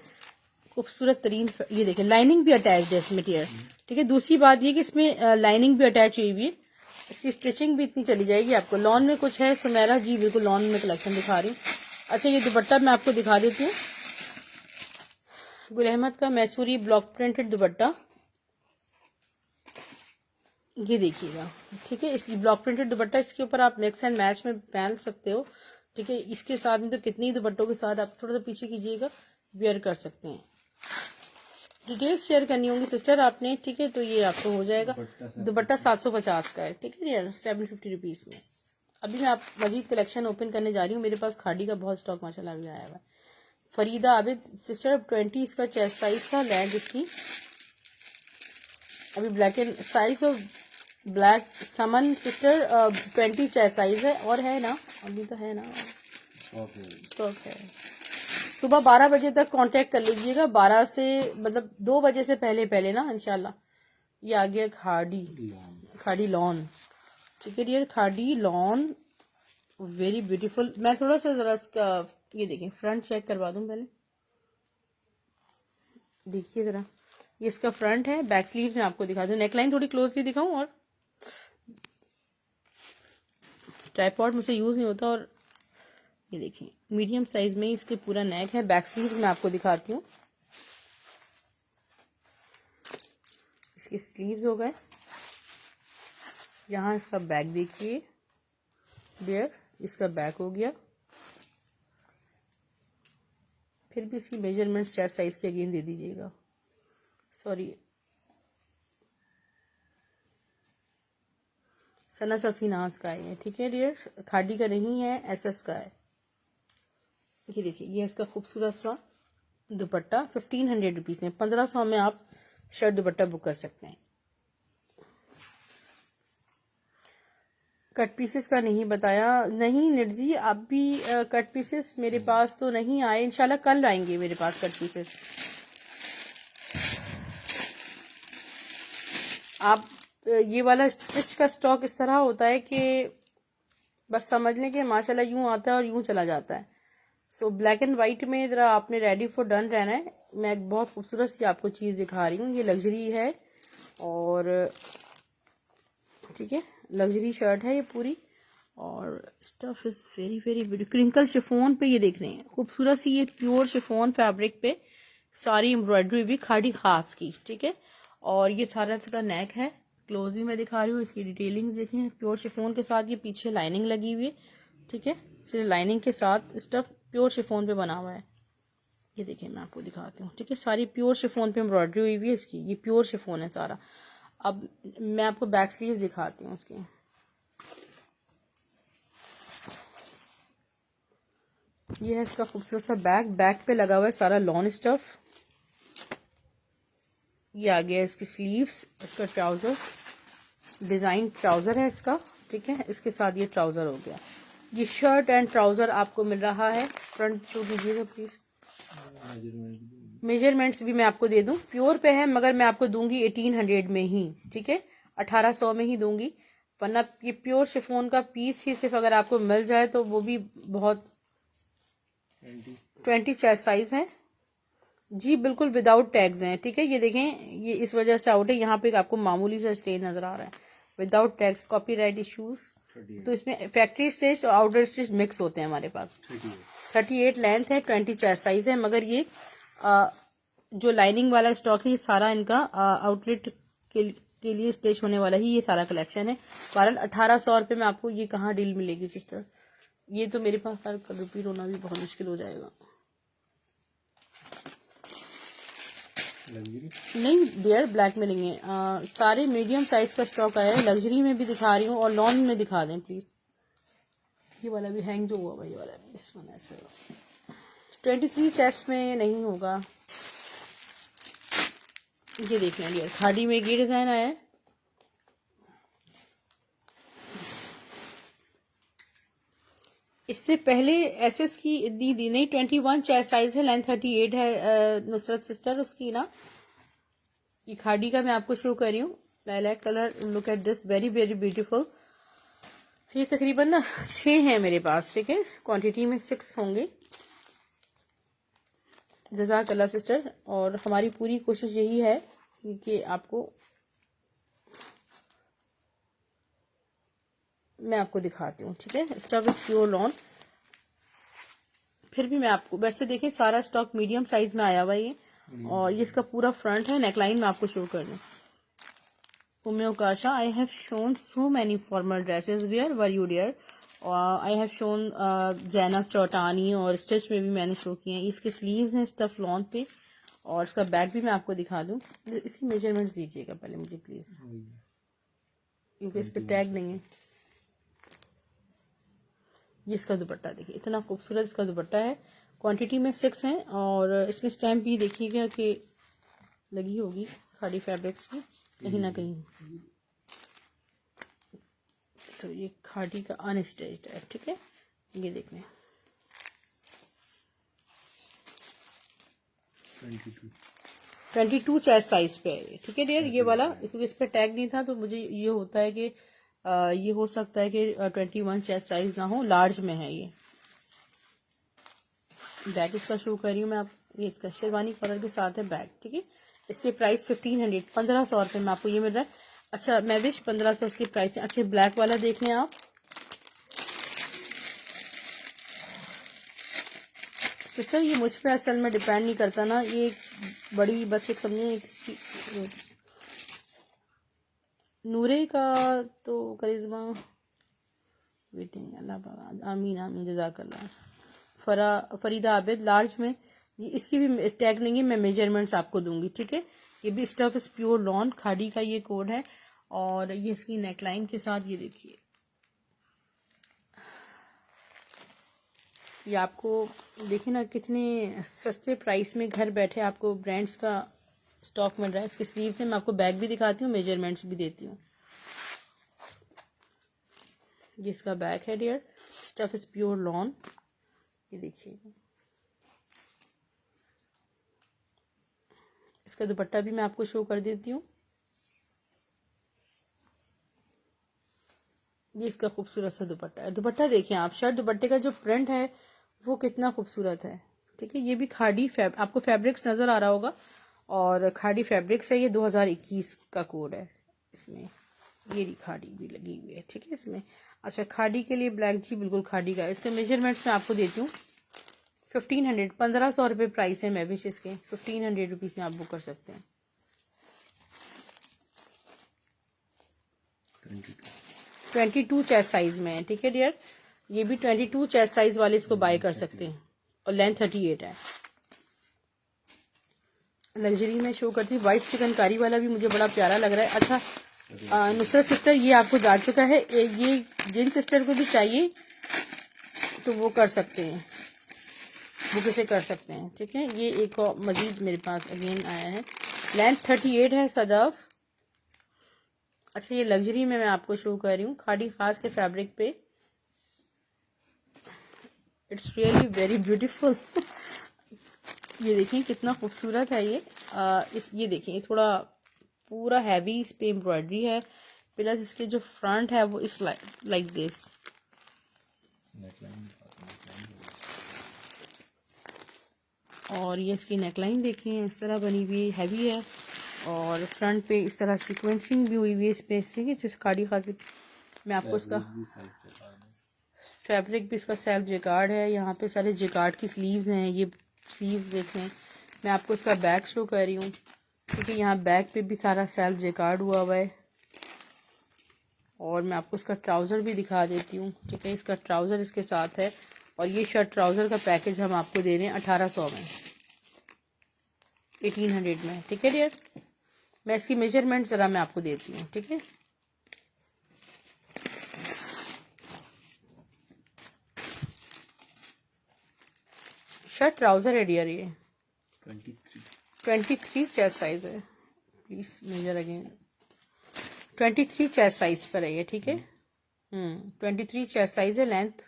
खूबसूरत तरीन। ये देखिए लाइनिंग भी अटैच है इसमें डियर, ठीक है। दूसरी बात ये कि इसमें लाइनिंग भी अटैच हुई हुई है। इसकी स्टिचिंग भी इतनी चली जाएगी आपको। लॉन में कुछ है सुमेरा जी, बिल्कुल लॉन में कलेक्शन दिखा रही हूँ। अच्छा ये दुपट्टा मैं आपको दिखा देती हूँ। गुल अहमद का मैसूरी ब्लॉक प्रिंटेड दुपट्टा, ये देखिएगा, ठीक है। इस ब्लॉक प्रिंटेड दुपट्टा, इसके ऊपर आप मिक्स एंड मैच में पहन सकते हो, ठीक है। इसके साथ में तो कितनी दुपट्टों के साथ आप थोड़ा सा पीछे कीजिएगा वेयर कर सकते हैं। डिटेल्स शेयर करनी होंगी सिस्टर आपने, ठीक है, तो ये आपको हो जाएगा। दुपट्टा 750 का है, ठीक है यार, 750 रुपीज में। अभी मैं आप मजीद कलेक्शन ओपन करने जा रही हूँ। मेरे पास खाड़ी का बहुत स्टॉक माशाल्लाह अभी आया हुआ है। फरीदा आबिद सिस्टर 20 इसका चेस्ट साइज था, लेंथ इसकी अभी ब्लैक एंड साइज और ब्लैक समन सिस्टर 20 चेस्ट साइज है। और है ना, अभी तो है ना, स्टॉक है। सुबह 12 बजे तक कांटेक्ट कर लीजिएगा, 12 से मतलब 2 बजे से पहले पहले ना इंशाल्लाह। ये आ गया खाड़ी लॉन, ठीक है डियर, खाड़ी लॉन, वेरी ब्यूटीफुल। मैं थोड़ा सा जरा इसका ये देखें फ्रंट चेक करवा दूं पहले, देखिए जरा, ये इसका फ्रंट है। बैक स्लीव्स में आपको दिखा दूं, नेकलाइन थोड़ी क्लोजली दिखाऊं, और ट्राइपॉड मुझसे यूज नहीं होता। और ये देखिए मीडियम साइज में इसके पूरा नेक है। बैक स्लीव्स में आपको दिखाती हूँ, इसके स्लीव्स हो गए। यहाँ इसका बैक देखिए डियर, इसका बैक हो गया। फिर भी इसकी मेजरमेंट चेस्ट साइज के अगेन दे दीजिएगा, सॉरी सना सफीनाज का है, ठीक है डियर, खाड़ी का नहीं है, एसएस का है। ये देखिए ये इसका खूबसूरत सा दुपट्टा 1500 रुपीज में, 1500 में आप शर्ट दुपट्टा बुक कर सकते हैं। कट पीसेस का नहीं बताया, नहीं निर्जी आप भी कट पीसेस मेरे पास तो नहीं आए, इंशाल्लाह कल आएंगे मेरे पास कट पीसेस। आप ये वाला स्टिच का स्टॉक इस तरह होता है कि बस समझ लें कि माशाल्लाह यूं आता है और यूं चला जाता है। सो ब्लैक एंड व्हाइट में जरा आपने रेडी फॉर डन रहना है। मैं एक बहुत खूबसूरत सी आपको चीज दिखा रही हूँ, ये लग्जरी है और ठीक है, लग्जरी शर्ट है ये पूरी, और stuff is very very beautiful. Crinkle chiffon पे ये देख रहे हैं, खूबसूरत सी ये प्योर शिफोन फैब्रिक पे सारी एम्ब्रॉयडरी भी खाड़ी खास की, ठीक है। और ये सारा इसका नेक है, क्लोजली मैं दिखा रही हूँ, इसकी डिटेलिंग्स देखें। प्योर शिफोन के साथ ये पीछे लाइनिंग लगी हुई है, ठीक है, सिर्फ लाइनिंग के साथ स्टफ प्योर शिफोन पे बना हुआ है। ये देखिए मैं आपको दिखाती हूँ, ठीक है, सारी प्योर शिफोन पे एम्ब्रॉयडरी हुई हुई है इसकी, ये प्योर शिफोन है सारा। अब मैं आपको बैक स्लीव दिखाती हूँ उसकी। ये है इसका खूबसूरत सा बैक, बैक पे लगा हुआ है सारा लॉन स्टफ। ये आ गया इसकी स्लीव्स, इसका ट्राउजर, डिजाइन ट्राउजर है इसका, ठीक है, इसके साथ ये ट्राउजर हो गया। ये शर्ट एंड ट्राउजर आपको मिल रहा है। फ्रंट शो कीजिएगा प्लीज, मेजरमेंट्स भी मैं आपको दे दूं, प्योर पे है मगर मैं आपको दूंगी 1800 में ही, ठीक है, 1800 में ही दूंगी, वरना ये प्योर शिफोन का पीस ही सिर्फ अगर आपको मिल जाए तो वो भी बहुत 20 चेस्ट साइज है जी, बिल्कुल विदाउट टैग्स हैं, ठीक है। ये देखें ये इस वजह से आउट है, यहाँ पे आपको मामूली सा स्टेन नजर आ रहा है, विदाउट टैग्स, कॉपीराइट इश्यूज। तो इसमें फैक्ट्री स्टिच और आउटर स्टिच मिक्स होते हैं हमारे पास। 38 लेंथ है, 20 चेस्ट साइज है, मगर ये जो लाइनिंग वाला स्टॉक है ये सारा इनका आउटलेट के लिए स्टिच होने वाला ही ये सारा कलेक्शन है। कारण 1800 रुपये में आपको ये कहाँ डील मिलेगी सिस्टर, ये तो मेरे पास हर रुपये रोना भी बहुत मुश्किल हो जाएगा। नहीं डियर ब्लैक में नहीं है, सारे मीडियम साइज का स्टॉक आया है। लग्जरी में भी दिखा रही हूँ और लॉन में दिखा दें प्लीज। ये वाला भी हैंग जो हुआ ये वाला इस वन ऐसे 23 चेस्ट में नहीं होगा। ये देख लें डियर, खाड़ी में ये डिजाइन आया है, इससे पहले एसएस की दी नहीं, 21 चेस्ट साइज है, लेंथ 38 है नुसरत सिस्टर उसकी ना। ये खाड़ी का मैं आपको शो कर रही हूँ, lilac colour, look at this, very very beautiful. ये तकरीबन ना 6 हैं मेरे पास, ठीक है, क्वांटिटी में 6 होंगे। जज़ाकल्लाह सिस्टर, और हमारी पूरी कोशिश यही है कि आपको मैं आपको दिखाती हूँ, ठीक है। स्टफ इज प्योर लॉन, फिर भी मैं आपको वैसे देखें सारा स्टॉक मीडियम साइज में आया हुआ है, और ये इसका पूरा फ्रंट है। नेकलाइन में आपको शो कर दूं। Umme Ukasha, I have shown so many formal dresses, where were you dear? I have shown Zainab Chautani, और स्टिच में भी मैंने शो किए हैं। इसके स्लीव्स हैं स्टफ लॉन पे, और इसका बैक भी मैं आपको दिखा दूं। इसकी मेजरमेंट्स दीजिएगा पहले मुझे प्लीज, वही है। क्योंकि इस पे टैग नहीं है। ये इसका दुपट्टा देखिए, इतना खूबसूरत इसका दुपट्टा है। क्वांटिटी में 6 है और इसमें स्टैम्प भी देखिएगा कि लगी होगी खादी फैब्रिक्स की कहीं ना कहीं। तो ये खादी का अनस्टिच्ड है, ठीक है। ये देख लें 22 चेस्ट साइज पे है ये, ठीक है डियर। ये वाला क्योंकि इस पे टैग नहीं था तो मुझे ये होता है कि ये हो सकता है कि 21 चेस्ट साइज ना हो, लार्ज में है ये। बैग इसका शो कर रही हूँ मैं आप, ये इसका शेरवानी कलर के साथ है बैग, ठीक है। इसकी प्राइस 1500 1500 रुपये में आपको ये मिल रहा है। अच्छा मैविश 1500 इसकी प्राइस है। अच्छे ब्लैक वाला देख लें आप, सिस्टर ये मुझ पे असल में डिपेंड नहीं करता ना, ये बड़ी बस एक समझे नूरे का तो करिश्मा वेटिंग अल्लाह पाक, आमीन आमीन जज़ाकल्लाह। फरीदा आबिद लार्ज में जी, इसकी भी टैग नहीं है, मैं मेजरमेंट्स आपको दूंगी, ठीक है। ये भी stuff is pure lawn, khadi का ये कोड है। और ये इसकी नेकलाइन के साथ ये देखिए, ये आपको देखिए ना कितने सस्ते प्राइस में घर बैठे आपको ब्रांड्स का स्टॉक मिल रहा है। इसके स्लीव से मैं आपको बैग भी दिखाती हूँ, मेजरमेंट्स भी देती हूँ। ये इसका बैग है dear, stuff is pure lawn, ये देखिए। इसका दुपट्टा भी मैं आपको शो कर देती हूँ। ये इसका खूबसूरत सा दुपट्टा है। दुपट्टा देखिए आप, शर्ट दुपट्टे का जो प्रिंट है वो कितना खूबसूरत है, ठीक है। ये भी खादी आपको फैब्रिक्स नजर आ रहा होगा, और खादी फैब्रिक्स है। ये 2021 का कोड है इसमें, ये खादी भी लगी हुई है, ठीक है इसमें। अच्छा खादी के लिए ब्लैक जी बिल्कुल खादी का। इसके मेजरमेंट्स मैं आपको देती हूँ। 1500 1500 रुपये प्राइस है मैविश इसके, 1500 रुपीज में आप बुक कर सकते हैं। 22 चेस्ट साइज में है, ठीक है डियर। ये भी 22 चेस्ट साइज वाले इसको बाय कर सकते हैं, और लेंथ 38 है। लग्जरी में शो करती हूँ। व्हाइट चिकनकारी वाला भी मुझे बड़ा प्यारा लग रहा है। अच्छा नुसरत सिस्टर ये आपको जा चुका है, ये जिन सिस्टर को भी चाहिए तो वो कर सकते हैं, वो किसे कर सकते हैं, ठीक है। ये एक और मजीद मेरे पास अगेन आया है, लेंथ 38 है सदाफ। अच्छा ये लग्जरी में मैं आपको शो कर रही हूँ, खादी खास के फैब्रिक पे। It's really very beautiful. ये देखिए कितना खूबसूरत है ये। ये देखिए थोड़ा पूरा हैवी इस पे एम्ब्रॉयडरी है, प्लस इसके जो फ्रंट है वो इस लाइक दिस। और ये इसकी नेकलाइन देखिए इस तरह बनी हुई हैवी है, और फ्रंट पे इस तरह सीक्वेंसिंग भी हुई हुई है इस पे, ठीक है। खादी खासी मैं आपको इसका फैब्रिक भी इसका सेल्फ जेकार्ड है। यहाँ पे सारे जेकार्ड की स्लीव्स हैं, ये स्लीव्स देखें। मैं आपको इसका बैक शो कर रही हूँ, क्योंकि यहाँ बैक पे भी सारा सेल्फ जेकार्ड हुआ हुआ है। और मैं आपको इसका ट्राउज़र भी दिखा देती हूँ, ठीक है। इसका ट्राउज़र इसके साथ है, और ये शर्ट ट्राउज़र का पैकेज हम आपको दे रहे हैं 1800 में, 1800 में, ठीक है डियर। मैं इसकी मेजरमेंट ज़रा मैं आपको देती हूँ, ठीक है। शर्ट ट्राउज़र है डियर, ये 23 चेस्ट साइज है। Please measure again, 23 chest size पर है ये, ठीक है। 23 चेस्ट साइज है, लेंथ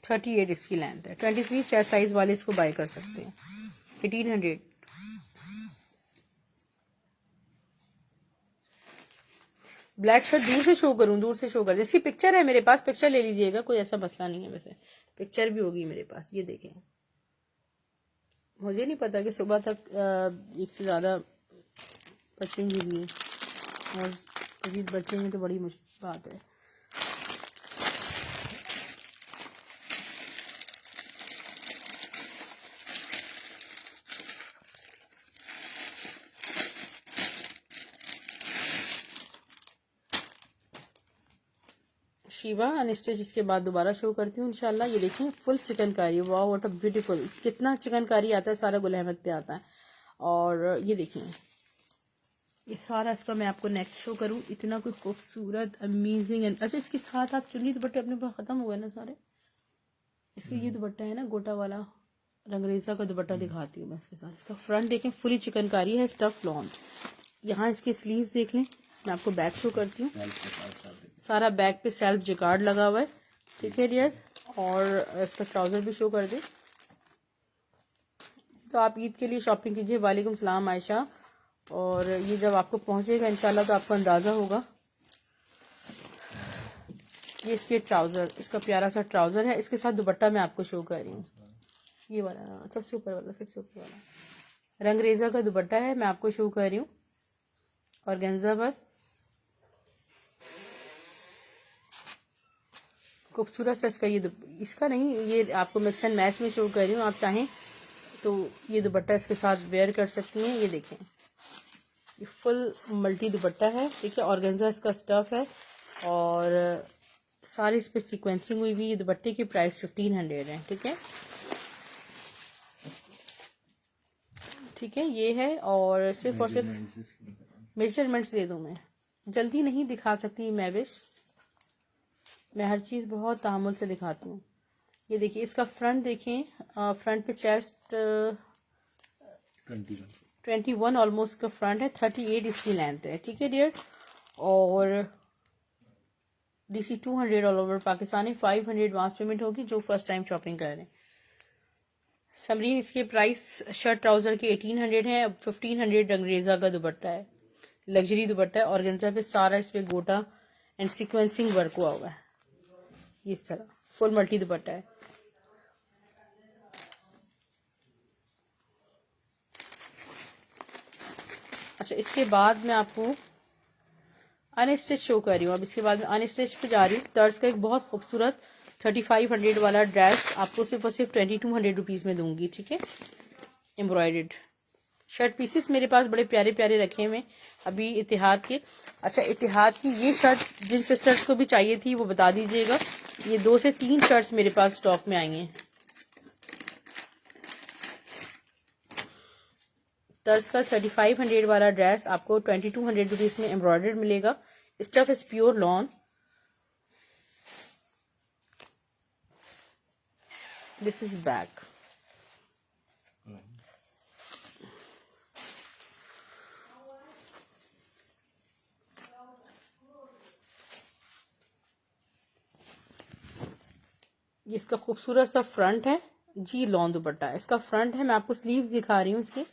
38 इसकी लेंथ है। 23 चेस्ट साइज वाले इसको बाय कर सकते हैं, 1800। ब्लैक शर्ट दूर से शो करूं, दूर से शो कर, इसकी पिक्चर है मेरे पास, पिक्चर ले लीजिएगा, कोई ऐसा मसला नहीं है। वैसे पिक्चर भी होगी मेरे पास, ये देखें। मुझे नहीं पता कि सुबह तक एक से ज़्यादा बचेंगे भी, और मजीद बचेंगे तो बड़ी मुश्किल बात है। शीवा अनस्टिच इसके बाद दोबारा शो करती हूँ इंशाल्लाह। ये देखिए फुल चिकनकारी, वाह व्हाट अ ब्यूटीफुल, जितना चिकनकारी आता है सारा गुल अहमद पे आता है। और ये देखिए ये सारा इसका मैं आपको नेक्स्ट शो करूँ, इतना कोई खूबसूरत अमेजिंग। अच्छा इसके साथ आप चुन्नी दुपट्टे अपने पास खत्म हो गए ना सारे। इसका ये दुपट्टा है ना गोटा वाला, रंगरेजा का दुपट्टा दिखाती हूँ मैं इसके साथ। इसका फ्रंट देखें फुली चिकनकारी है, स्टफ लॉन। यहाँ इसके स्लीव्स देख लें, मैं आपको बैक शो करती हूँ। सारा बैक पे सेल्फ जिकार्ड लगा हुआ है, ठीक है डियर। और इसका ट्राउजर भी शो कर दे। तो आप ईद के लिए शॉपिंग कीजिए। वालेकुम सलाम आयशा। और ये जब आपको पहुंचेगा इंशाल्लाह तो आपको अंदाजा होगा। ये इसके ट्राउजर, इसका प्यारा सा ट्राउजर है, इसके साथ दुपट्टा मैं आपको शो कर रही हूँ। ये वाला सबसे ऊपर वाला, सबसे ऊपर वाला रंगरेजा का दुपट्टा है, मैं आपको शो कर रही हूँ। और गेंजा पर खूबसूरत सा इसका ये इसका नहीं, ये आपको मिक्स एंड मैच में शो कर रही हूँ। आप चाहें तो ये दुपट्टा इसके साथ वेयर कर सकती हैं। ये देखें ये फुल मल्टी दुपट्टा है, ठीक है। ऑर्गेन्जा इसका स्टफ है और सारी इस पे सीक्वेंसिंग हुई हुई। ये दुपट्टे की प्राइस 1500 है, ठीक है, ठीक है। ये है और सिर्फ मेजरमेंट्स दे दूं मैं, जल्दी नहीं दिखा सकती मैं हर चीज़ बहुत तामुल से दिखाती हूँ। ये देखिए इसका फ्रंट देखें, फ्रंट पे चेस्ट 21 ऑलमोस्ट का फ्रंट है, 38 इसकी लेंथ है, ठीक है डियर। और DC 200 all over Pakistani, 500 advance payment होगी जो फर्स्ट टाइम शॉपिंग कर रहे हैं। समरीन इसके प्राइस शर्ट ट्राउजर के 1800 है। 1500 रंगरेजा का दुपट्टा है, लग्जरी दुपट्टा है। ऑर्गेन्जा पे सारा इस पे गोटा एंड सीक्वेंसिंग वर्क हुआ हुआ है, इस तरह फुल मल्टी दुपट्टा है। अच्छा इसके बाद मैं आपको अनस्टिच शो कर रही हूँ। अब इसके बाद में अनस्टिच पे जा रही हूँ। तर्ज का एक बहुत खूबसूरत 3500 वाला ड्रेस आपको सिर्फ और सिर्फ 2200 रुपीज़ में दूंगी, ठीक है। एम्ब्रॉयडेड शर्ट पीसेस मेरे पास बड़े प्यारे प्यारे रखे हुए अभी इतिहाद के। अच्छा इतिहाद की ये शर्ट जिन सिस्टर्स को भी चाहिए थी वो बता दीजिएगा। ये 2 से 3 शर्ट्स मेरे पास स्टॉक में आई हैं। तर्ज का 3500 वाला ड्रेस आपको 2200 रुपीज़ में एम्ब्रॉयडर्ड मिलेगा। Stuff is pure lawn. This is back. ये इसका खूबसूरत सा फ्रंट है जी, लॉन दुपट्टा इसका फ्रंट है। मैं आपको स्लीव्स दिखा रही हूँ इसके,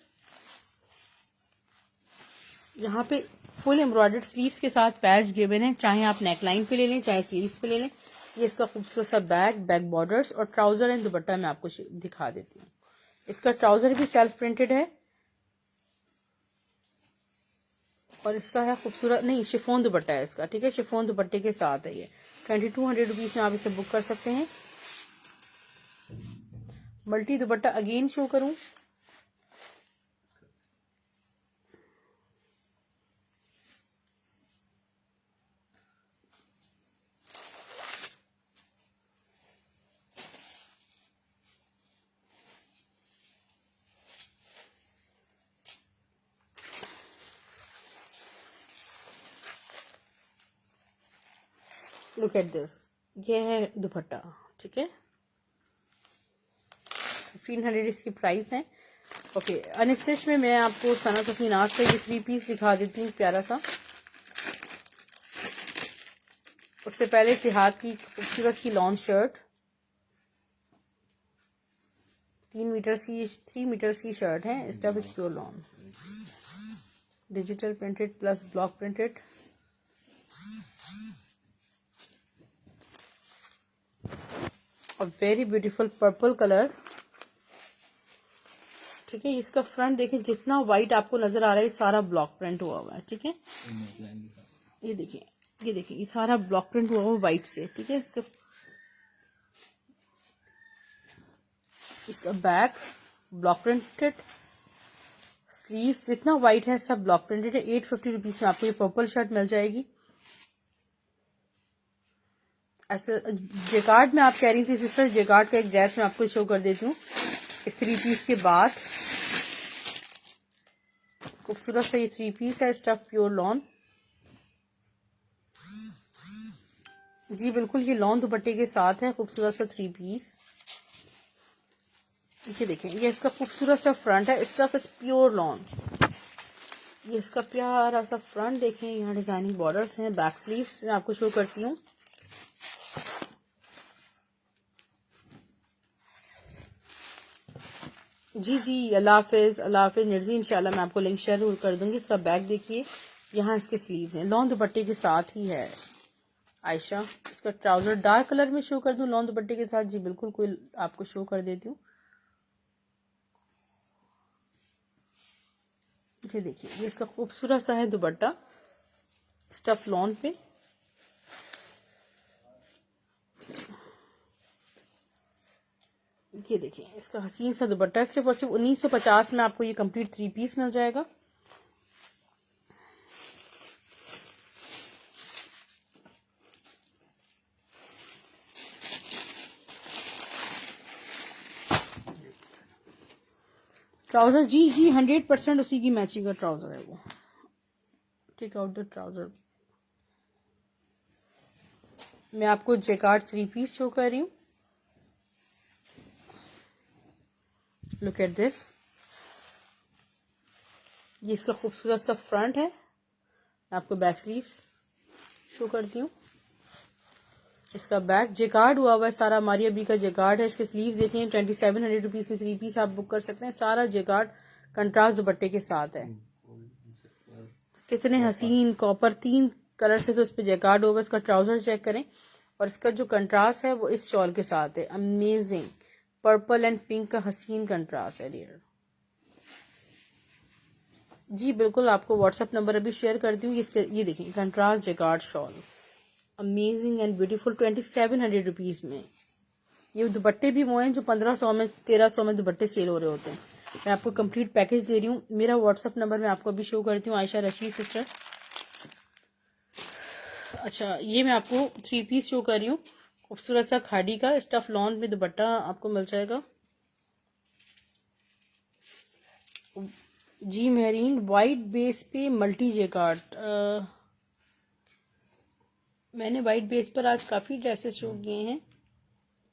यहाँ पे फुल एम्ब्रॉयडर्ड स्लीव्स के साथ पैच गिवन है, चाहे आप नेकलाइन पे ले लें चाहे स्लीव्स पे ले लें। ये इसका खूबसूरत सा बैक बॉर्डर्स और ट्राउजर एंड दुपट्टा मैं आपको दिखा देती हूँ। इसका ट्राउजर भी सेल्फ प्रिंटेड है और इसका है खूबसूरत, नहीं शिफॉन दुपट्टा है इसका, ठीक है। शिफॉन दुपट्टे के साथ है ये। 2200 रुपीज़ में आप इसे बुक कर सकते हैं। मल्टी दुपट्टा अगेन शो करूं, लुक एट दिस, ये है दुपट्टा, ठीक है। 1500 इसकी प्राइस है। ओके अनस्टिच में मैं आपको सना सफी नाज का ये 3 पीस दिखा देती हूँ प्यारा सा। उससे पहले इतिहाद की खूबसूरत की लॉन्ग शर्ट 3 मीटर्स की शर्ट है। Stuff is pure long, digital printed plus block printed. और वेरी ब्यूटीफुल पर्पल कलर, ठीक है। इसका फ्रंट देखें, जितना व्हाइट आपको नजर आ रहा है सारा ब्लॉक प्रिंट हुआ हुआ है, ठीक है। ये देखिए ये सारा ब्लॉक प्रिंट हुआ हुआ व्हाइट से, ठीक है। इसका बैक ब्लॉक प्रिंटेड, स्लीव्स जितना व्हाइट है सब ब्लॉक प्रिंटेड है। 850 रुपीज में आपको ये पर्पल शर्ट मिल जाएगी। ऐसे जेकार्ड में आप कह रही थी सिस्टर, जेकार्ड का एक ड्रेस मैं आपको शो कर देती हूँ। इस 3 पीस के बाद खूबसूरत सा ये 3 पीस है, स्टफ प्योर लॉन। जी बिल्कुल, ये लॉन दुपट्टे के साथ है, खूबसूरत सा 3 पीस। ये देखें, ये इसका खूबसूरत सा फ्रंट है, स्टफ इज प्योर लॉन। ये इसका प्यारा सा फ्रंट देखें, यहाँ डिजाइनिंग बॉर्डर्स हैं। बैक स्लीव्स मैं आपको शो करती हूँ। जी जी, अल्लाह हाफिज, अल्लाह हाफिज निर्जी। इंशाल्लाह मैं आपको लिंक शेयर कर दूंगी। इसका बैक देखिए, यहाँ इसके स्लीव्स हैं, लॉन दुपट्टे के साथ ही है। आयशा, इसका ट्राउजर डार्क कलर में शो कर दूं लॉन दुपट्टे के साथ? जी बिल्कुल, कोई आपको शो कर देती हूँ। ये देखिए, ये इसका खूबसूरत सा है दुपट्टा, स्टफ लॉन पे। ये देखिए, इसका हसीन सा दुपट्टा। सिर्फ और सिर्फ 1950 में आपको ये कंप्लीट 3 पीस मिल जाएगा। ट्राउजर जी जी 100% उसी की मैचिंग का ट्राउजर है वो। Take out the trouser. मैं आपको जेकार्ड 3 पीस शो कर रही हूँ। Look at this. ये इसका खूबसूरत सा फ्रंट है। मैं आपको बैक स्लीव्स शो करती हूँ। इसका बैक जेकार्ड हुआ हुआ है सारा, मारिया बी का जेकार्ड है। इसके स्लीव देखें, 2700 रुपीज में 3 पीस आप बुक कर सकते हैं। सारा जेकार्ड कंट्रास्ट दुपट्टे के साथ है। कितने हसीन कॉपर 3 कलर से तो इस पे जेकार्ड होगा। इसका ट्राउजर चेक करें, और इसका जो कंट्रास्ट है वो इस शॉल के साथ है। अमेजिंग, पर्पल एंड पिंक का हसीन कंट्रास्ट है डियर। जी बिल्कुल, आपको व्हाट्सएप नंबर अभी शेयर करती हूँ। ये देखिए, contrast jacquard shawl, amazing and beautiful, 2700 rupees में। ये दुपट्टे भी वो हैं जो 1500 में 1300 में दुपट्टे सेल हो रहे होते हैं। मैं आपको कंप्लीट पैकेज दे रही हूँ। मेरा व्हाट्सएप नंबर मैं आपको अभी शो करती हूँ, आयशा रशीद सिस्टर। अच्छा, ये मैं आपको 3 पीस शो कर रही हूँ। खूबसूरत सा खाड़ी का स्टफ लॉन में दुपट्टा आपको मिल जाएगा। जी मेहरीन वाइट बेस पे मल्टी जेकार्ड। मैंने वाइट बेस पर आज काफी ड्रेसेस शो किए हैं।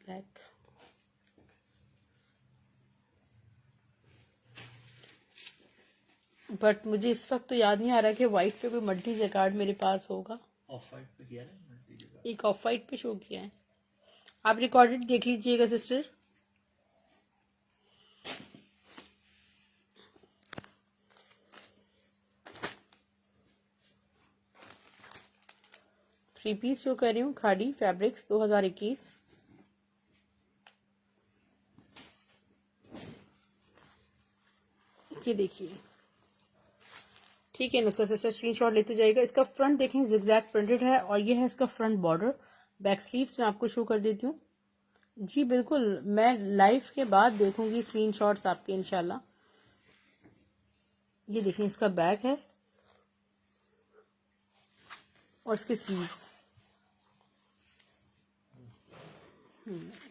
ब्लैक, बट मुझे इस वक्त तो याद नहीं आ रहा कि व्हाइट पे कोई मल्टी जेकार्ड मेरे पास होगा। ऑफ वाइट पे किया है मल्टी जगह। एक ऑफ वाइट पे शो किया है, आप रिकॉर्डेड देख लीजिएगा सिस्टर। थ्री पीस शो कर रही हूँ, खाड़ी फैब्रिक्स 2021। ये देखिए, ठीक है नुसरत सिस्टर, स्क्रीनशॉट लेते जाएगा। इसका फ्रंट देखें, जिगजैग प्रिंटेड है, और ये है इसका फ्रंट बॉर्डर। बैक स्लीव्स मैं आपको शो कर देती हूँ। जी बिल्कुल, मैं लाइव के बाद देखूंगी स्क्रीनशॉट्स आपके इंशाल्लाह। ये देखें, इसका बैक है और इसके स्लीव्स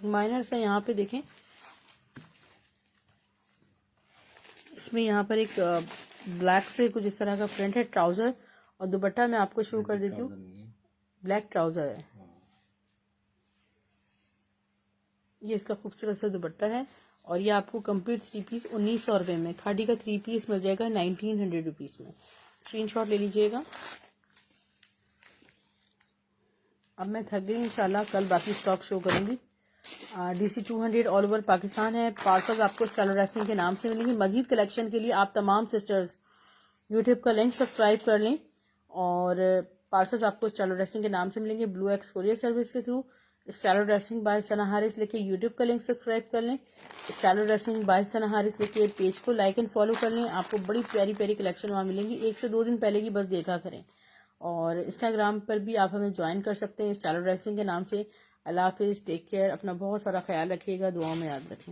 माइनर से यहाँ पे देखें, इसमें यहाँ पर एक ब्लैक से कुछ इस तरह का प्रिंट है। ट्राउजर और दुपट्टा मैं आपको शो कर देती हूँ। ब्लैक ट्राउजर है, ये इसका खूबसूरत सा दुपट्टा है, और ये आपको कंप्लीट 3 पीस 1900 रुपये में, खाड़ी का 3 पीस मिल जाएगा 1900 रुपीज में। स्क्रीनशॉट ले लीजिएगा। अब मैं थक गई, इंशाल्लाह कल बाकी स्टॉक शो करूंगी। DC 200 ऑल ओवर पाकिस्तान है। पार्सल्स आपको स्टाइलो ड्रेसिंग के नाम से मिलेंगे। मजीद कलेक्शन के लिए आप तमाम सिस्टर्स यूट्यूब का लिंक सब्सक्राइब कर लें, और पार्सल्स आपको स्टाइलो ड्रेसिंग के नाम से मिलेंगे ब्लू एक्स कोरियर सर्विस के through. Stylo dressing by Sana Haris लिखे यूट्यूब का लिंक सब्सक्राइब कर लें। स्टाइलो ड्रेसिंग बाय सना हारिस लिखे पेज को लाइक एंड फॉलो कर लें। आपको बड़ी प्यारी प्यारी कलेक्शन वहाँ मिलेंगी। 1 से 2 दिन पहले की बस देखा करें। और इंस्टाग्राम पर भी आप हमें ज्वाइन कर सकते हैं स्टाइलो ड्रेसिंग के नाम से। अल्लाह हाफिज, टेक केयर, अपना बहुत सारा ख्याल रखिएगा, दुआओं में याद रखें।